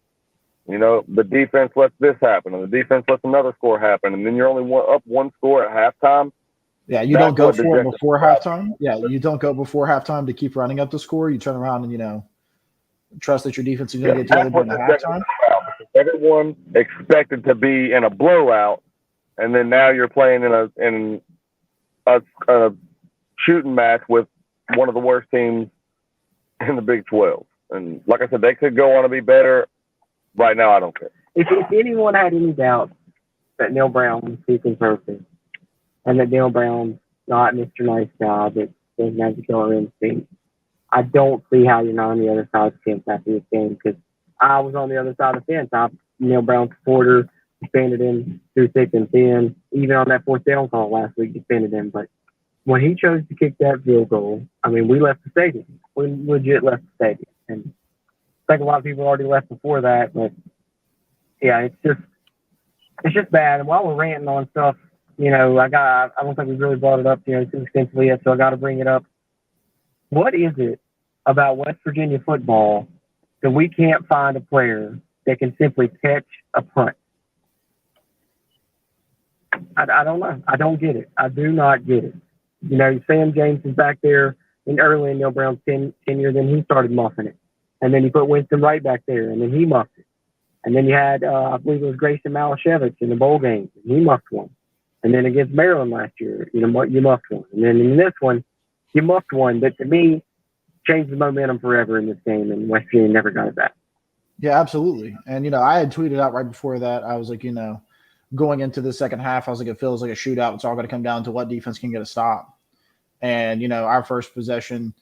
the defense lets this happen, and the defense lets another score happen, and then you're only up 1 score at halftime. Yeah, you don't go for it before halftime. Yeah, you don't go before halftime to keep running up the score. You turn around and, trust that your defense is going to get together during the halftime. Everyone expected to be in a blowout, and then now you're playing in a shooting match with one of the worst teams in the Big 12. And like I said, they could go on to be better. Right now, I don't care. If anyone had any doubt that Neil Brown was too conservative, and that Neil Brown's not Mr. Nice Guy that doesn't have the killer instinct, I don't see how you're not on the other side of the fence after this game, because I was on the other side of the fence. I'm a Neil Brown supporter, defended him through thick and thin. Even on that 4th down call last week, defended him. But when he chose to kick that field goal, I mean, we left the stadium. We legit left the stadium. And I think a lot of people already left before that. But, yeah, it's just bad. And while we're ranting on stuff, I don't think we've really brought it up, too extensively yet, so I got to bring it up. What is it about West Virginia football that we can't find a player that can simply catch a punt? I don't know. I don't get it. I do not get it. Sam James is back there early in Neil Brown's tenure, then he started muffing it. And then he put Winston Wright back there, and then he muffed it. And then you had, I believe it was Grayson Malashevich in the bowl game, and he muffed one. And then against Maryland last year, you muffed one. And then in this one, you muffed one that, to me, changed the momentum forever in this game, and West Virginia never got it back. Yeah, absolutely. And, I had tweeted out right before that, I was like, going into the second half, I was like, it feels like a shootout. It's all going to come down to what defense can get a stop. And, our first possession,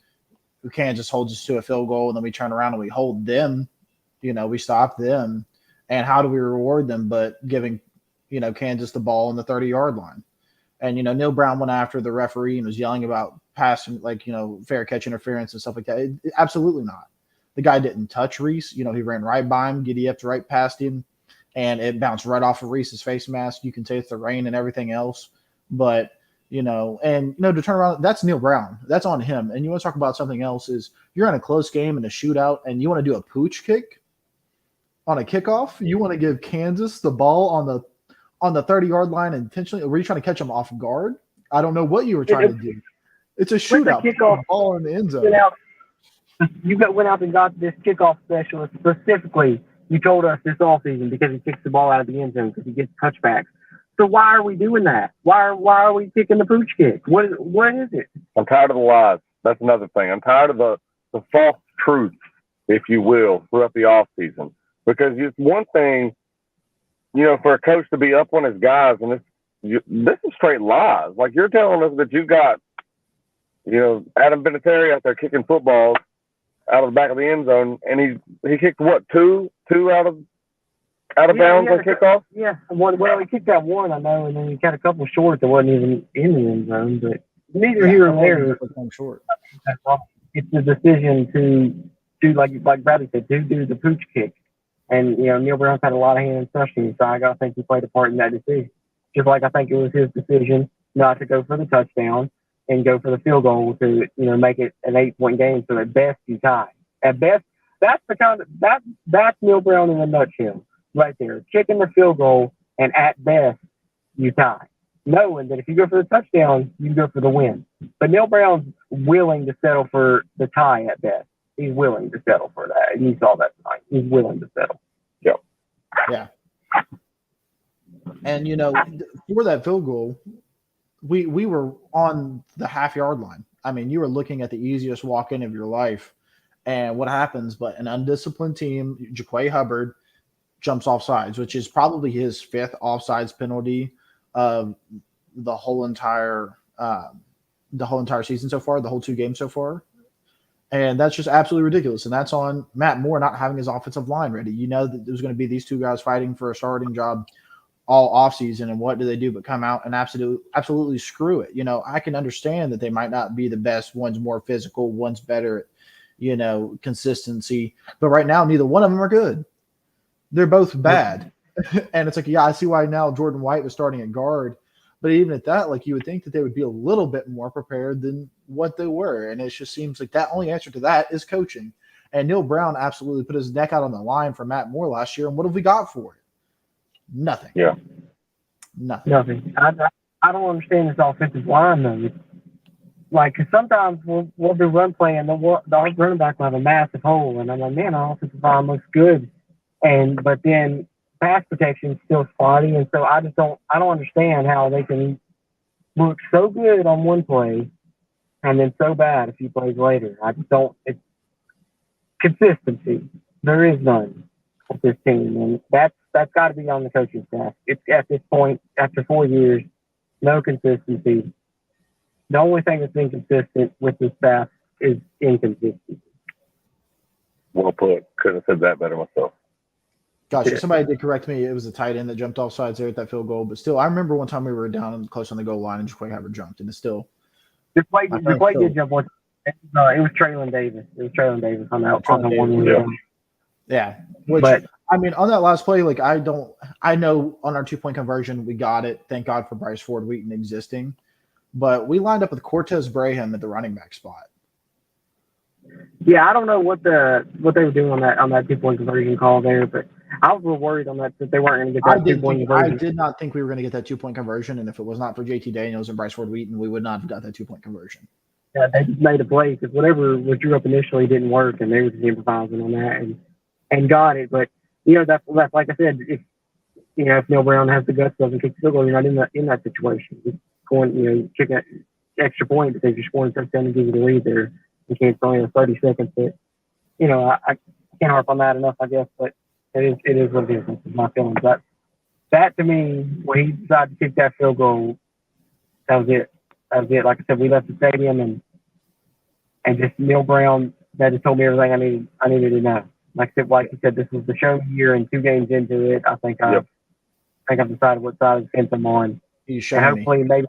Kansas holds us to a field goal, and then we turn around and we hold them. We stop them. And how do we reward them but giving Kansas the ball on the 30-yard line. And, Neil Brown went after the referee and was yelling about passing, fair catch interference and stuff like that. Absolutely not. The guy didn't touch Reese. He ran right by him. Giddy up right past him, and it bounced right off of Reese's face mask. You can taste the rain and everything else. But, to turn around, that's Neil Brown. That's on him. And you want to talk about something else is you're in a close game in a shootout, and you want to do a pooch kick on a kickoff. You want to give Kansas the ball on the 30-yard line intentionally. Or were you trying to catch them off guard? I don't know what you were trying to do. It's a shootout. Kickoff ball in the end zone. You went out and got this kickoff specialist specifically. You told us this offseason because he kicks the ball out of the end zone because he gets touchbacks. So why are we doing that? Why are we kicking the pooch kick? What is it? I'm tired of the lies. That's another thing. I'm tired of the false truth, if you will, throughout the offseason. Because it's one thing, for a coach to be up on his guys, and this is straight lies. Like, you're telling us that you've got, Adam Vinatieri out there kicking footballs out of the back of the end zone, and he kicked what, two out of bounds on kickoff? Yeah, well, he kicked out one, I know, and then he got a couple short that wasn't even in the end zone, but neither here nor there. Short. It's the decision to do, like Bradley said, to do the pooch kick. And, Neil Brown's had a lot of hand in touching, so I got to think he played a part in that decision. Just like I think it was his decision not to go for the touchdown and go for the field goal to, make it an 8-point game. So at best you tie. At best, that's that's Neil Brown in a nutshell right there. Kicking the field goal, and at best you tie. Knowing that if you go for the touchdown, you can go for the win. But Neil Brown's willing to settle for the tie at best. He's willing to settle for that. And you saw that tonight. He's willing to settle. Yep. Yeah. And, for that field goal, we were on the half-yard line. I mean, you were looking at the easiest walk-in of your life. And what happens? But an undisciplined team, Jaquay Hubbard, jumps off sides, which is probably his 5th offsides penalty of the whole entire season so far, the whole 2 games so far. And that's just absolutely ridiculous. And that's on Matt Moore not having his offensive line ready. That there's going to be these 2 guys fighting for a starting job all offseason. And what do they do but come out and absolutely screw it? I can understand that they might not be the best. One's more physical, one's better at, consistency. But right now, neither one of them are good. They're both bad. And it's like, yeah, I see why now Jordan White was starting at guard. But even at that, you would think that they would be a little bit more prepared than what they were. And it just seems like that only answer to that is coaching. And Neil Brown absolutely put his neck out on the line for Matt Moore last year. And what have we got for it? Nothing. Yeah. Nothing. I don't understand this offensive line, though. Cause sometimes we'll do run play and the running back will have a massive hole. And I'm like, man, our offensive line looks good. But then pass protection is still spotty, and so I don't understand how they can look so good on one play and then so bad a few plays later. I just don't. It's consistency. There is none with this team, and that's got to be on the coaching staff. It's at this point after 4 years, no consistency. The only thing that's inconsistent with this staff is inconsistency. Well put. Couldn't have said that better myself. Gotcha. Somebody did correct me. It was a tight end that jumped off sides there at that field goal. But still, I remember one time we were down close on the goal line and Jaquay Hubbard jumped, and it's still. Jaquay did jump one. It was Traylon Davis. It was Traylon Davis on the one. Yeah. But I mean, on that last play, I know on our 2-point conversion we got it. Thank God for Bryce Ford Wheaton existing. But we lined up with Cortez Braham at the running back spot. Yeah, I don't know what they were doing on that 2-point conversion call there, but I was a little worried on that they weren't going to get that 2-point conversion. I did not think we were going to get that 2-point conversion, and if it was not for JT Daniels and Bryce Ford Wheaton, we would not have got that 2-point conversion. Yeah, they just made a play because whatever was drew up initially didn't work, and they were just improvising on that and got it. But that's like I said, if Neil Brown has the guts, doesn't kick the field goal, you're not in that situation. Just going, kicking an extra point because you're scoring a touchdown and give you the lead there. You can't throw in 30 seconds. But I can't harp on that enough, I guess. But it is what it is. That's my feelings. That to me, when he decided to kick that field goal, that was it. Like I said, we left the stadium and just Neil Brown. That just told me everything I needed to know. Like you said, this was the show year, and 2 games into it, I think think I've decided what side of the fence I'm on. He's And showing me. hopefully, maybe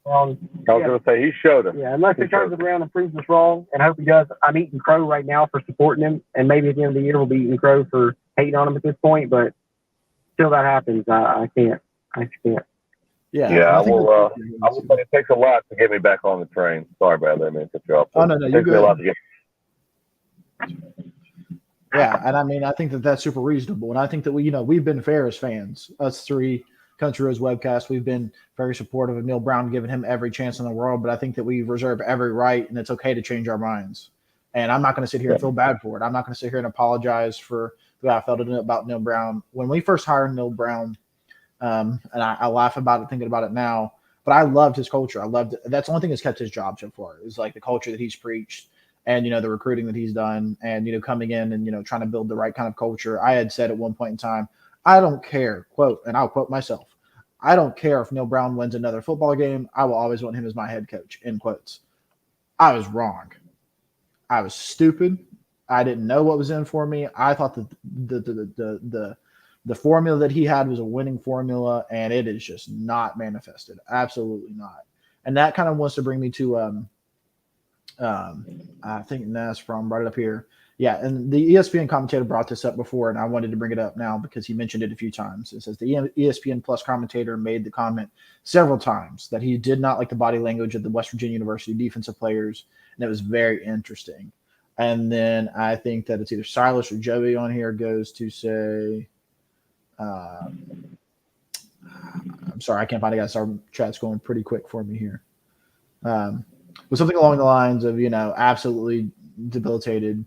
wrong. I was going to say, he showed us. Yeah, unless he turns it around and proves us wrong, and I hope he does. I'm eating crow right now for supporting him, and maybe at the end of the year we'll be eating crow for hating on him at this point. But until that happens, I can't. I just can't. Yeah, I will say it takes a lot to get me back on the train. Sorry about that, man. Cut you off. Oh, no, it you're takes me a lot good. to get. Yeah, and I mean, I think that that's super reasonable, and I think that we've been fair as fans. Us three, Country Roads Webcast, we've been very supportive of Neil Brown, giving him every chance in the world. But I think that we reserve every right, and it's okay to change our minds. And I'm not going to sit here and feel bad for it. I'm not going to sit here and apologize for the way I felt about Neil Brown when we first hired Neil Brown. And I laugh about it, thinking about it now. But I loved his culture. That's the only thing that's kept his job so far is like the culture that he's preached. And, the recruiting that he's done and, coming in and, trying to build the right kind of culture. I had said at one point in time, I don't care, quote, and I'll quote myself, I don't care if Neil Brown wins another football game. I will always want him as my head coach, end quotes. I was wrong. I was stupid. I didn't know what was in for me. I thought that the formula that he had was a winning formula, and it is just not manifested. Absolutely not. And that kind of wants to bring me to I think that's from right up here. Yeah, and the ESPN commentator brought this up before, and I wanted to bring it up now because he mentioned it a few times. It says the ESPN Plus commentator made the comment several times that he did not like the body language of the West Virginia University defensive players, and it was very interesting. And then I think that it's either Silas or Joey on here goes to say, I'm sorry, I can't find it, guys. Our chat's going pretty quick for me here. With something along the lines of, absolutely debilitated,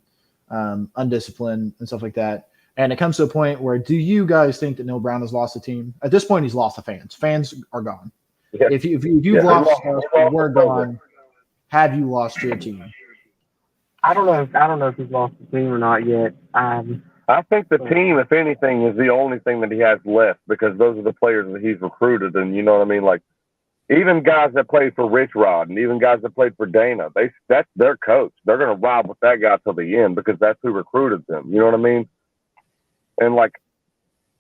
undisciplined, and stuff like that. And it comes to a point where, do you guys think that Neil Brown has lost the team? At this point, he's lost the fans. Fans are gone. Yeah. If you've lost us, we're gone. Have you lost your team? I don't know if he's lost the team or not yet. I think the team, if anything, is the only thing that he has left because those are the players that he's recruited. And you know what I mean? Like, even guys that played for Rich Rod and even guys that played for Dana, that's their coach. They're going to ride with that guy till the end because that's who recruited them. You know what I mean? And like,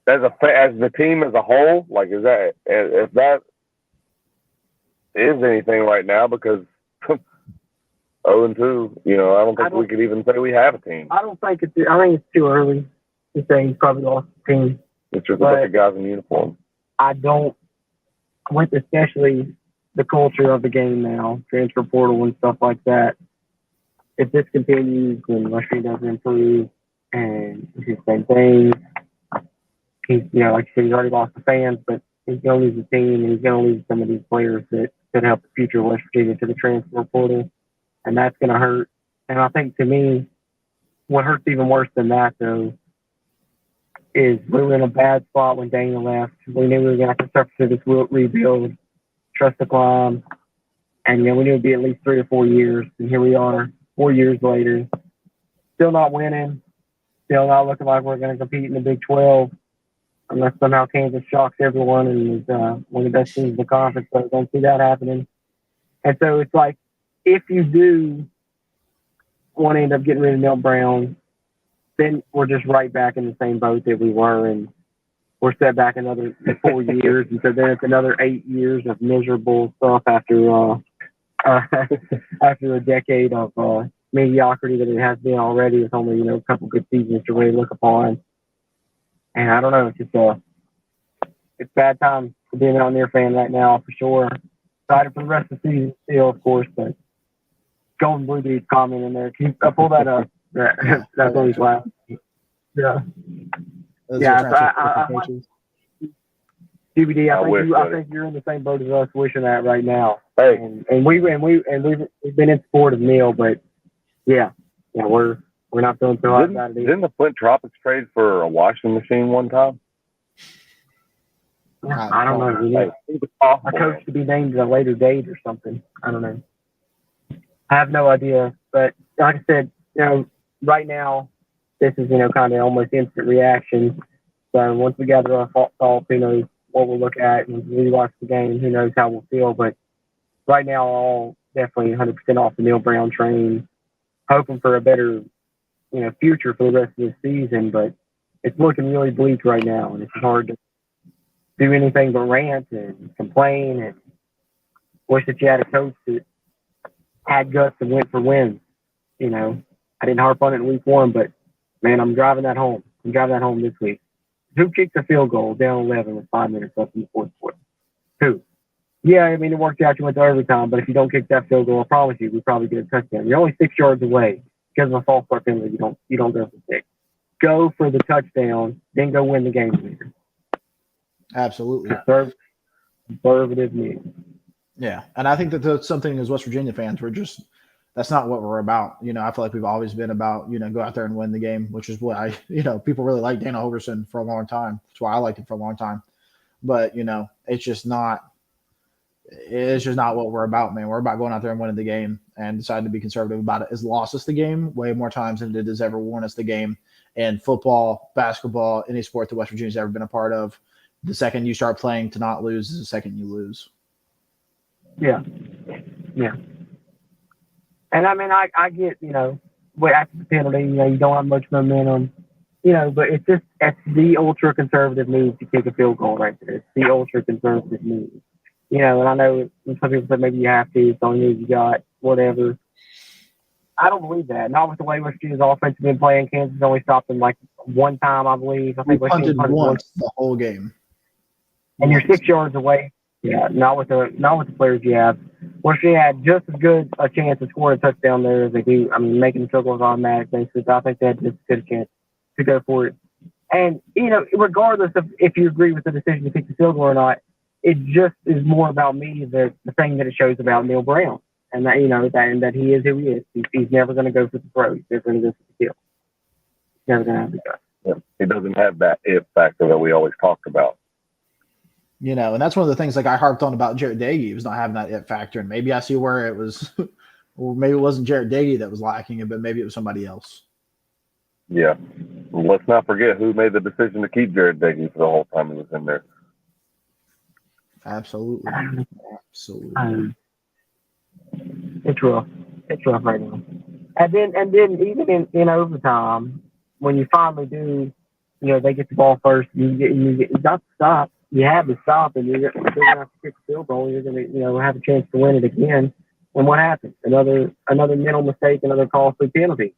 as the team as a whole, like, if that is anything right now, because 0-2, I don't think we could even say we have a team. I think it's too early to say he's probably lost the team. It's just a bunch of guys in uniform. With especially the culture of the game now, transfer portal and stuff like that. If this continues and West Virginia doesn't improve and it's the same thing, he's, like you said, he's already lost the fans, but he's going to lose the team and he's going to lose some of these players that could help the future of West Virginia to the transfer portal. And that's going to hurt. And I think, to me, what hurts even worse than that, though, is we were in a bad spot when Dana left. We knew we were going to have to suffer through this rebuild, trust the climb, and we knew it would be at least 3 or 4 years. And here we are, 4 years later, still not winning, still not looking like we're going to compete in the Big 12, unless somehow Kansas shocks everyone and is one of the best teams in the conference. So I don't see that happening. And so it's like, if you do want to end up getting rid of Neil Brown, then we're just right back in the same boat that we were, and we're set back another 4 years, and so then it's another 8 years of miserable stuff after a decade of mediocrity that it has been already, with only a couple good seasons to really look upon. And I don't know, it's just it's bad time to be an Mountaineer fan right now for sure. Excited for the rest of the season still, of course, but Golden Blue Dude's comment in there. Can you pull that up? That's always loud. Yeah. DVD, I think you're in the same boat as us, wishing that right now. Hey, and we've been in support of Neil, but we're not feeling so hot about it either. Didn't the Flint Tropics trade for a washing machine one time? I don't know. A coach to be named at a later date or something. I don't know. I have no idea, but like I said, right now, this is, kind of almost instant reaction. So once we gather our thoughts, who knows what we'll look at, and we watch the game, who knows how we'll feel. But right now, all definitely 100% off the Neil Brown train, hoping for a better, future for the rest of the season. But it's looking really bleak right now, and it's hard to do anything but rant and complain and wish that you had a coach that had guts and went for wins. You know, I didn't harp on it in week 1, but man, I'm driving that home. I'm driving that home this week. Who kicked a field goal down 11 with 5 minutes left in the fourth quarter? Who? Yeah, I mean, it worked out. You went to overtime, but if you don't kick that field goal, I promise you, we probably get a touchdown. You're only 6 yards away because of a false start penalty. You don't go for 6. Go for the touchdown, then go win the game later. Absolutely. Conservative news. Yeah, and I think that that's something as West Virginia fans, that's not what we're about. You know, I feel like we've always been about, you know, go out there and win the game, which is what people really like Dana Holgorsen for a long time. That's why I liked him for a long time. But, you know, it's just not what we're about, man. We're about going out there and winning the game, and deciding to be conservative about it has lost us the game way more times than it has ever won us the game. And football, basketball, any sport that West Virginia's ever been a part of, the second you start playing to not lose is the second you lose. Yeah. And I mean, I get, you know, after the penalty, you know, you don't have much momentum, you know, but it's the ultra conservative move to kick a field goal right there. It's the ultra conservative move, you know. And I know some people say maybe you have to, it's the only move you got, whatever. I don't believe that. Not with the way West Virginia's offense has been playing. Kansas only stopped them like one time, I believe. I think we punted once the whole game, and you're 6 yards away. Yeah, not with the players you have. West Virginia had just as good a chance to score a touchdown there as they do. I mean, making the field goals automatic basis. I think they had just as good a chance to go for it. And, you know, regardless of if you agree with the decision to pick the field goal or not, it just is more about me the thing that it shows about Neil Brown. And that, you know, that he is who he is. He's never going to go for the throw. He's never going to go for the kill. He's never going to have the guts. Yeah. He doesn't have that it factor that we always talked about. You know, and that's one of the things like I harped on about Jarrett Doege. He was not having that it factor. And maybe I see where it was, or maybe it wasn't Jarrett Doege that was lacking it, but maybe it was somebody else. Yeah. Well, let's not forget who made the decision to keep Jarrett Doege for the whole time he was in there. Absolutely. It's rough. It's rough right now. And then even in overtime, when you finally do, you know, they get the ball first, you got to stop. You have to stop, and you're going to have to kick the field goal. You're going to, you know, have a chance to win it again. And what happens? Another mental mistake, another costly penalty,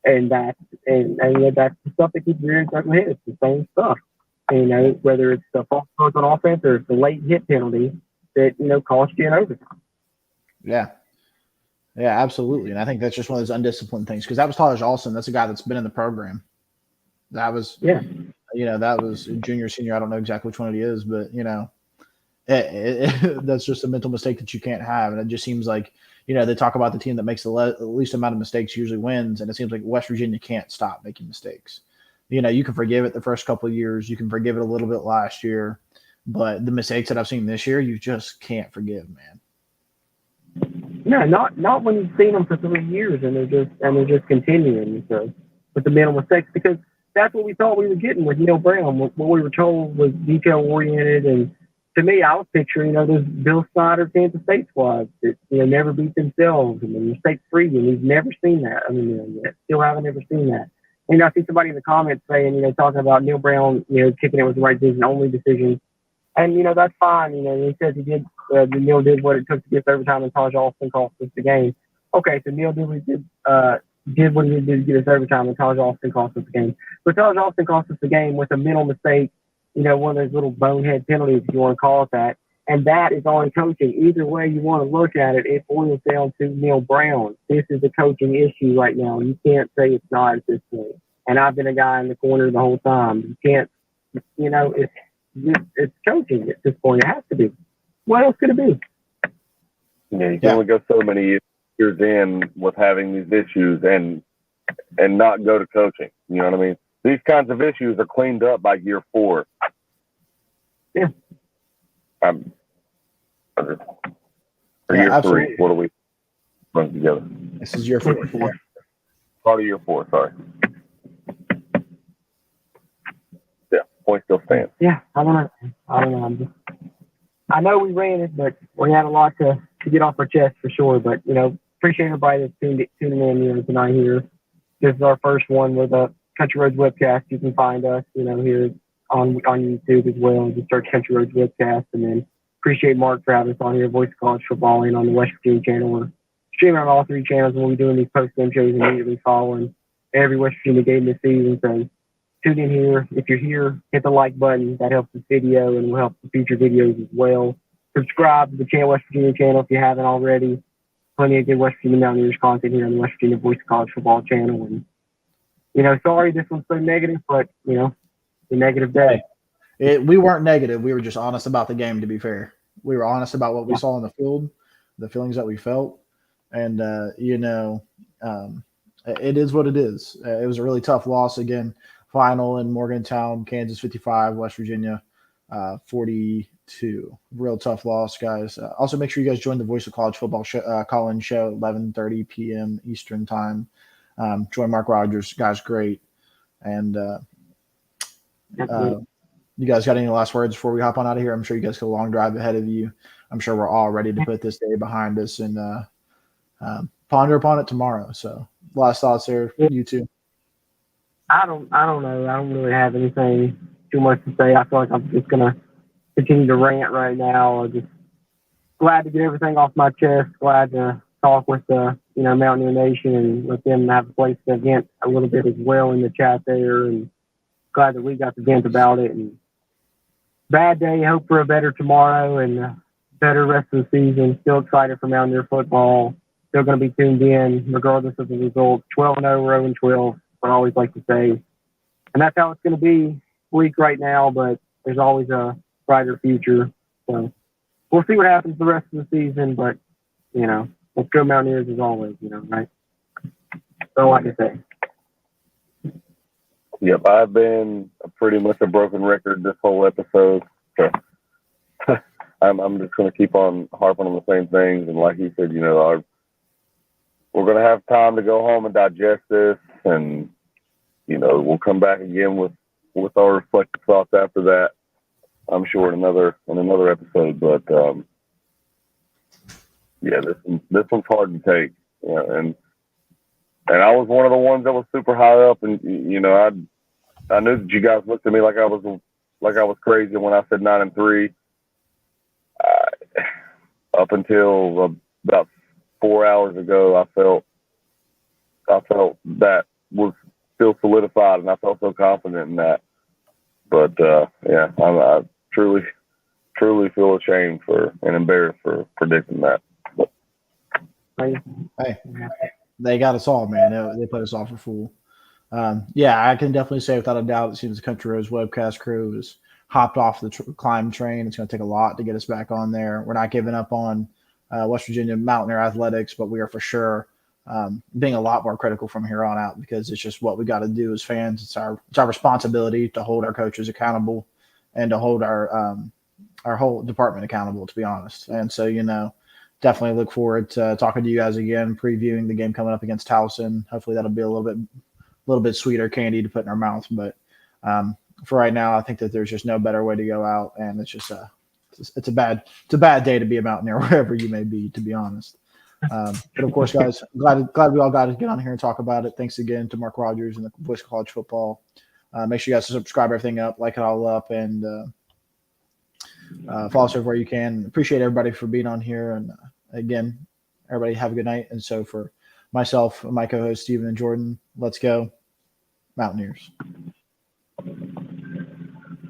and that's the stuff that keeps rearing its ugly head. It's the same stuff. And, you know, whether it's the false start on offense or it's the late hit penalty that, you know, cost you in overtime. Yeah, absolutely. And I think that's just one of those undisciplined things, because that was Taj Olson. That's a guy that's been in the program. That was You know, that was junior, senior. I don't know exactly which one it is, but, you know, that's just a mental mistake that you can't have. And it just seems like, you know, they talk about the team that makes the least amount of mistakes usually wins. And it seems like West Virginia can't stop making mistakes. You know, you can forgive it the first couple of years. You can forgive it a little bit last year. But the mistakes that I've seen this year, you just can't forgive, man. No, not when you've seen them for 3 years and they're just continuing with the mental mistakes, because that's what we thought we were getting with Neil Brown. What we were told was detail-oriented. And to me, I was picturing, you know, those Bill Snyder Kansas State squads that, you know, never beat themselves and they're mistake-free. And we've never seen that. I mean, you know, yet. Still haven't ever seen that. And I see somebody in the comments saying, you know, talking about Neil Brown, you know, kicking it was the right decision, only decision. And, you know, that's fine. You know, he says he did, Neil did what it took to get overtime, and Taj Olson cost us the game. Okay, so Neil did what he did to get us overtime, and Taj Olson cost us the game. But Taj Olson cost us the game with a mental mistake, you know, one of those little bonehead penalties, if you want to call it that. And that is on coaching. Either way you want to look at it, it boils down to Neil Brown. This is a coaching issue right now. You can't say it's not at this point. And I've been a guy in the corner the whole time. You can't, you know, it's coaching at this point. It has to be. What else could it be? Yeah, you can only go so many years in with having these issues and not go to coaching. You know what I mean? These kinds of issues are cleaned up by year 4. Yeah. For year 3, what do we run together? This is year 4. Part of year 4, sorry. Yeah, point still stands. Yeah, I don't know. I know we ran it, but we had a lot to get off our chest for sure. But, you know, appreciate everybody that's tuning in, you know, tonight here. This is our first one with a Country Roads webcast. You can find us, you know, here on YouTube as well. Just search Country Roads Webcast, and then appreciate Mark for having us on here, Voice of College Football, and on the West Virginia channel. We're streaming on all 3 channels, and we'll be doing these post-game shows immediately following every West Virginia game this season. So tune in here. If you're here, hit the like button. That helps this video and will help the future videos as well. Subscribe to the West Virginia channel if you haven't already. Plenty of good West Virginia Mountaineers content here on the West Virginia Voice of College Football channel. And, sorry this one's so negative, but, it's a negative day. We weren't negative. We were just honest about the game, to be fair. We were honest about what we saw on the field, the feelings that we felt. And, it is what it is. It was a really tough loss. Again, final in Morgantown, Kansas 55, West Virginia 42. Real tough loss, guys. Also, make sure you guys join the Voice of College Football call-in show, 11:30 p.m. Eastern time. Join Mark Rogers. Guy's great. And you guys got any last words before we hop on out of here? I'm sure you guys got a long drive ahead of you. I'm sure we're all ready to put this day behind us and ponder upon it tomorrow. So last thoughts there, you two. I don't know. I don't really have anything too much to say. I feel like I'm just gonna continue to rant right now. I'm just glad to get everything off my chest. Glad to talk with the Mountaineer Nation and let them have a place to vent a little bit as well in the chat there. And glad that we got to vent about it. And bad day. Hope for a better tomorrow and a better rest of the season. Still excited for Mountaineer football. Still going to be tuned in regardless of the result. 12-0, we're 0-12. I always like to say, and that's how it's going to be. Bleak right now, but there's always a brighter future. So we'll see what happens the rest of the season. But let's go Mountaineers as always. Right? So like I say. Yep, I've been pretty much a broken record this whole episode. So I'm just going to keep on harping on the same things. And like you said, we're going to have time to go home and digest this, and we'll come back again with our reflective thoughts after that. I'm sure in another episode, but this one's hard to take. And I was one of the ones that was super high up, and I knew that you guys looked at me like I was crazy when I said 9-3. Up until about 4 hours ago, I felt that was still solidified, and I felt so confident in that. But I truly feel ashamed and embarrassed for predicting that. But, hey, they got us all, man. They put us all for fool. I can definitely say without a doubt, it seems the Country Roads webcast crew has hopped off the climb train. It's going to take a lot to get us back on there. We're not giving up on West Virginia Mountaineer athletics, but we are for sure being a lot more critical from here on out, because it's just what we got to do as fans. It's our responsibility to hold our coaches accountable and to hold our whole department accountable, to be honest. And so, definitely look forward to talking to you guys again, previewing the game coming up against Towson. Hopefully that'll be a little bit sweeter candy to put in our mouth. But for right now, I think that there's just no better way to go out, and it's just it's a bad day to be a Mountaineer wherever you may be, to be honest. But of course, guys, glad we all got to get on here and talk about it. Thanks again to Mark Rogers and the Voice of College Football. Make sure you guys subscribe everything up, like it all up, and follow us everywhere you can. Appreciate everybody for being on here. And again, everybody have a good night. And so for myself and my co-host, Steven and Jordan, let's go Mountaineers.